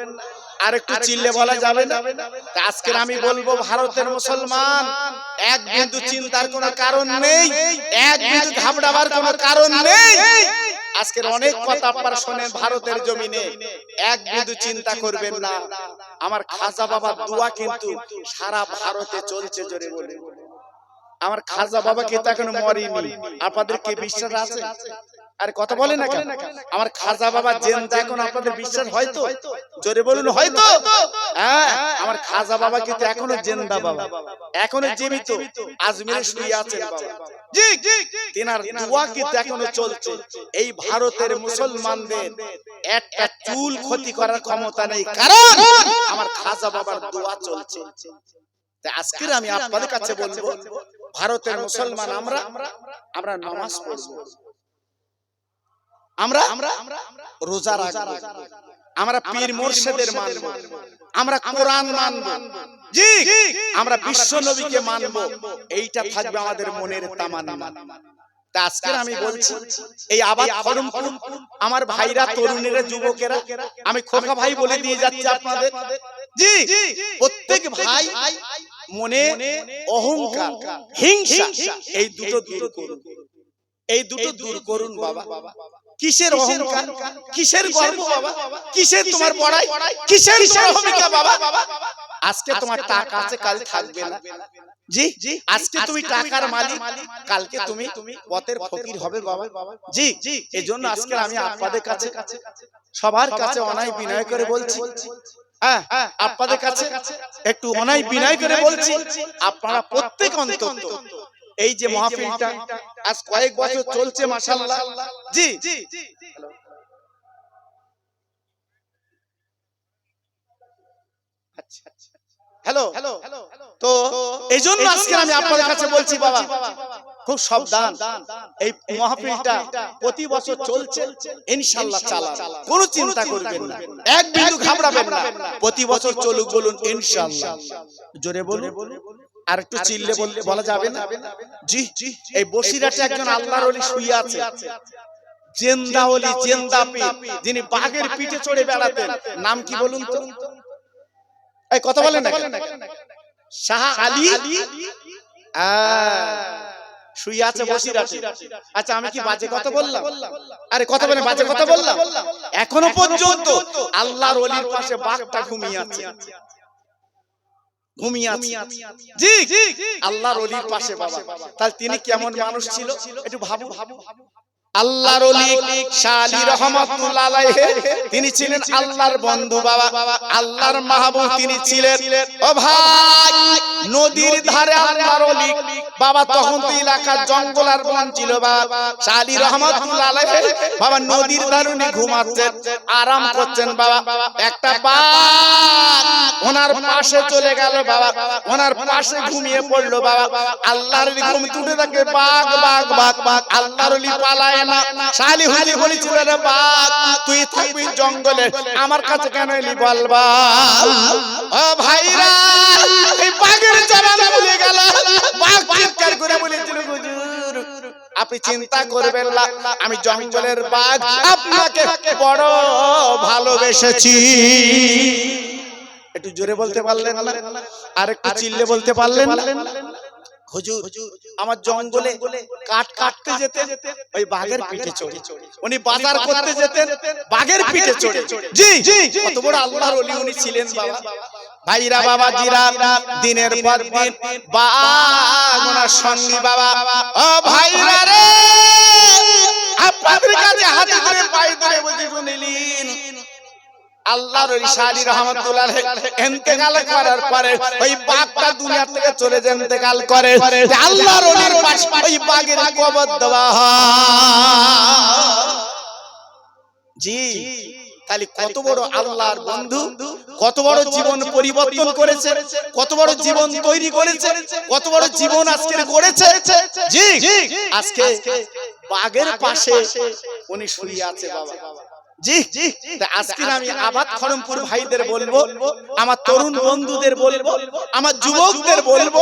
আর একটু চিল্লে বলা যাবে না। আজকে আমি বলবো, ভারতের মুসলমান এক বিন্দু চিন্তার কোনো কারণ নেই, এক বিন্দু ঘাবড়াবার কোনো কারণ নেই। আজকের অনেক কথা আপনারা শোনেন ভারতের জমিনে, এক বিন্দু চিন্তা করবেন না। আমার খাজা বাবার দোয়া কিন্তু সারা ভারতে চলছে। জোরে বলে, আমার খাজা বাবা কিন্তু এখনো মরেনি। আপনাদের কি বিশ্বাস আছে? আর কথা বলে না কেন? আমার খাজা বাবা জিন্দা, এখন আপনাদের বিশ্বাস হয়তো? জোরে বলুন হয়তো। হ্যাঁ, আমার খাজা বাবা কিন্তু এখনো জিন্দা বাবা, এখনো জীবিত, আজমিরে শুয়ে আছেন বাবা। জি, তিনার দোয়া কিন্তু এখনো চলছে। এই ভারতের মুসলমানদের একটা চুল ক্ষতি করার ক্ষমতা নেই, কারণ আমার খাজা বাবার দোয়া চলছে। আজকে আমি আপনাদের কাছে বলবো, ভারতের মুসলমান আমরা নামাজ পড়ব, আমরা রোজা রাখব, আমরা পীর মুর্শিদের মানব, আমরা কোরআন মানব, জি আমরা বিশ্ব নবীকে মানব। এইটা থাকবে আমাদের মনের তামান্না। তা আজকে আমি বলছি, এই আবাদ খড়মপুর আমার ভাইরা, তরুণেরা, যুবকেরা, আমি খোকা ভাই বলে দিয়ে যাচ্ছি আপনাদের, জি প্রত্যেক ভাই মনে অহংকার, হিংসা, এই দুটো দূর করুন। এই দুটো দূর করুন বাবা। কিসের অহংকার, কিসের গর্ব বাবা, কিসের তোমার বড়াই, কিসের অহমিকা বাবা? আজকে তোমার টাকা আছে, কাল থাকবে না। জি, আজকে তুমি টাকার মালিক, কালকে তুমি পথের ফকির হবে বাবা। জি, এজন্য আজকে আমি আপনাদের কাছে, সবার কাছে অনায় বিনয় করে বলছি, আপনাদের কাছে একটু অনায় বিনয় করে বলছি, আপনারা প্রত্যেক অন্তত এই যে মাহফিলটা আজ কয়েক বছর চলছে মাশাআল্লাহ। জি, হ্যালো, তো এই জন্য আজকে আমি আপনাদের কাছে বলছি বাবা, খুব সাবধান। এই মাহফিলটা প্রতি বছর চলছে, ইনশাআল্লাহ চালান, কোনো চিন্তা করবেন না, এক বিন্দু ঘাবড়াবেন না। প্রতি বছর চলুক, বলুন ইনশাআল্লাহ। জোরে বলুন, আর একটু চিল্লে বলা যাবে না? জি, এই বসিরহাটে একজন আল্লাহর ওলি শুয়ে আছে, জিন্দা ওলি, জিন্দা পীর, যিনি বাঘের পিঠে চড়ে বেড়াতেন। নাম কি বলুন তো? এই কথা বলেন না, শাহ আলী শুয়ে আছে বসিরহাটে। আচ্ছা, আমি কি বাজে কথা বললাম? আরে কথা বলেন, বাজে কথা বললাম? এখনো পর্যন্ত আল্লাহর ওলির পাশে বাঘটা ঘুমিয়ে আছে, ঘুমিয়ে আছে। জি, আল্লাহর ওলির পাশে বাবা। তাহলে তিনি কেমন মানুষ ছিল একটু ভাবু। আল্লাহর ওলি শাহ আলী রহমাতুল্লাহ আলাইহি, তিনি ছিলেন আল্লাহর বন্ধু বাবা, আল্লাহর মাহবুব তিনি ছিলেন। ও ভাই, নদীর ধারে আল্লাহর ওলি বাবা, তখন তো এলাকার জঙ্গল আর বন ছিল বাবা। শাহ আলী রহমাতুল্লাহ আলাইহি বাবা নদীর ধারে উনি ঘুমাচ্ছেন, আরাম করছেন বাবা। একটা বাঘ ওনার পাশে চলে গেল বাবা, ওনার পাশে ঘুমিয়ে পড়লো বাবা। আল্লাহর ওলি ঘুম তুলে থাকে, বাঘ বাঘ বাঘ বাঘ। আল্লাহর ওলি পালায় না। শাহ আলী হুলি বলেছিল, রে বাঘ, তুই থাকবি জঙ্গলে, আমার কাছে কেন এলি বলবা? ও ভাইরা, এই বাঘের জবান ভুলে গেল। বাঘ চিৎকার করে বলেছিল, হুজুর আপনি চিন্তা করবেন না, আমি জঙ্গলের বাঘ, আপনাকে বড় ভালোবেসেছি। একটু জোরে বলতে পারলেন না? আর একটু চিল্লে বলতে পারলেন না? হুজুর আমার জঙ্গলে কাঠ কাটতে যেতেন, ওই বাঘের পিঠে চড়ে। উনি বাজার করতে যেতেন, বাঘের পিঠে চড়ে। জি, কত বড় আল্লাহর ওলি উনি ছিলেন বাবা। ভাইরা বাবা জিরা, দিনের পর দিন বাঘ ওনার সঙ্গী বাবা। ও ভাইরা রে, আপনাদের কাছে হাতে ধরে পায়ে ধরে বলতে শুনিলেন, আল্লাহর ওলি শাহ আলী রহমাতুল্লাহ আলাইহি ইন্তেকাল করার পরে ওই বাঘটা দুনিয়া থেকে চলে যায়, ইন্তেকাল করে। আল্লাহর ওলির পাশে ওই বাঘের কবর দেওয়া হয়। জি, তাহলে কত বড় আল্লাহর বন্ধু, কত বড় জীবন পরিবর্তন করেছে, কত বড় জীবন তৈরি করেছে, কত বড় জীবন আজকে গড়েছে। জি, আজকে বাঘের পাশে উনি শুয়ে আছে বাবা। জি, আজকে আমি আবাদ খড়মপুর ভাইদের বলবো, আমার তরুণ বন্ধুদের বলবো, আমার যুবকদের বলবো,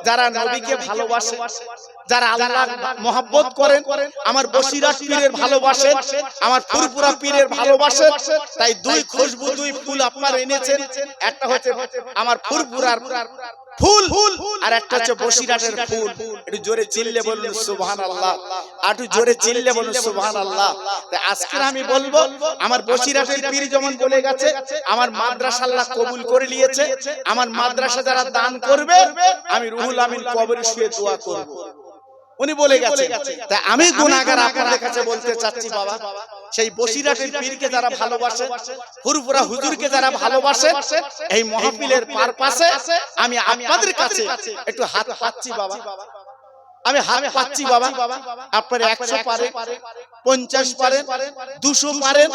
যারা নবীকে ভালোবাসে, যারা আল্লাহ মহব্বত করেন, আমার বসিরহাট পীরের ভালোবাসেন, আমার ফুরফুরা পীরের ভালোবাসেন, তাই দুই খুশবু, দুই ফুল আপনারা এনেছেন। একটা হচ্ছে আমার ফুরফুরার ফুল, আর একটা হচ্ছে বসিরহাটের ফুল। একটু জোরে চিল্লে বলুন সুবহানাল্লাহ, আর একটু জোরে চিল্লে বলুন সুবহানাল্লাহ। তাই আজকে আমি বলবো, আমার বসিরহাটের পীর যেমন বলে গেছে, আমার মাদ্রাসা আল্লাহ কবুল করে নিয়েছে। আমার মাদ্রাসা যারা দান করবে, আমি রুহুল আমিন কবরে শুয়ে দোয়া করব, উনি বলে গেছে। তাই আমি গুনাহগার আপনাদের কাছে বলতে চাচ্ছি বাবা, সেই বসিরহাটের পীরকে যারা ভালোবাসে, ফুরফুরা হুজুরকে যারা ভালোবাসে, এই মাহফিলের পারপাসে আমি আপনাদের কাছে একটু হাত পাচ্ছি বাবা, আমি হাত পাচ্ছি বাবা। আপনারা 100 পারেন, 50 পারেন, 200 পারেন।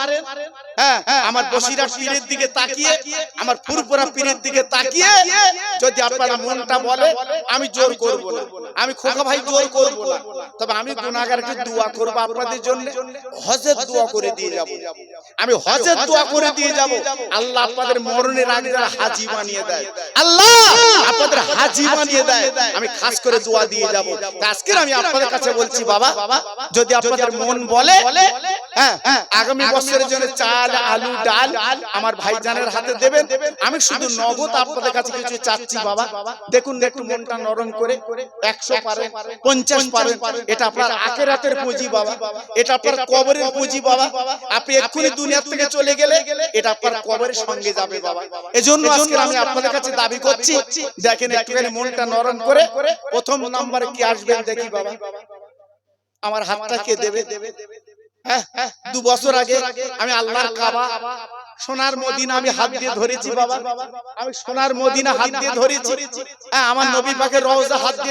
হ্যাঁ, আমার বসিরহাট পীরের দিকে তাকিয়ে, আমার ফুরফুরা পীরের দিকে তাকিয়ে যদি আপনারা মনটা বলে, আমি জোর করব না, আমি খোকা ভাই জোর করব না, তবে আমি গুনাহগারকে দোয়া করব আপনাদের জন্য, হজের দোয়া করে দিয়ে যাব। আমি হজের দোয়া করে দিয়ে যাব। আল্লাহ আপনাদের মরণের আগে যারা হাজী বানিয়ে দেয়, আল্লাহ আপনাদের হাজী বানিয়ে দেয়, আমি খাস করে দোয়া দিয়ে যাব। তা আজকে আমি আপনাদের কাছে বলছি বাবা, যদি আপনাদের মন বলে হ্যাঁ আগামী বছরের জন্য চাল আলু ডাল আমার ভাইজানের হাতে দেবেন, আমি শুধু নগদ আপনাদের কাছে কিছু চাচ্ছি বাবা। দেখুন একটু মনটা নরম করে, 100 পারেন 50 পারেন, এটা আপনার আখিরাতের পুঁজি বাবা, এটা আপনার কবরের পুঁজি বাবা। আপনি এক্ষুনি দুনিয়া থেকে চলে গেলে এটা আপনার কবরের সঙ্গে যাবে বাবা। এজন্য আজকে আমি আপনাদের কাছে দাবি করছি, দেখেন একটুখানি মনটা নরম করে প্রথম নম্বরে কি আসবেন দেখি বাবা। আমার হাতটা কে দেবে? হ্যাঁ 2 বছর আগে আমি আল্লাহর কাবা সোনার মদিনা আমি হাত দিয়ে ধরেছি বাবা, আমি সোনার মদিনা হাত দিয়ে ধরেছি। হ্যাঁ আমার নবী পাকের রওজা হাত দিয়ে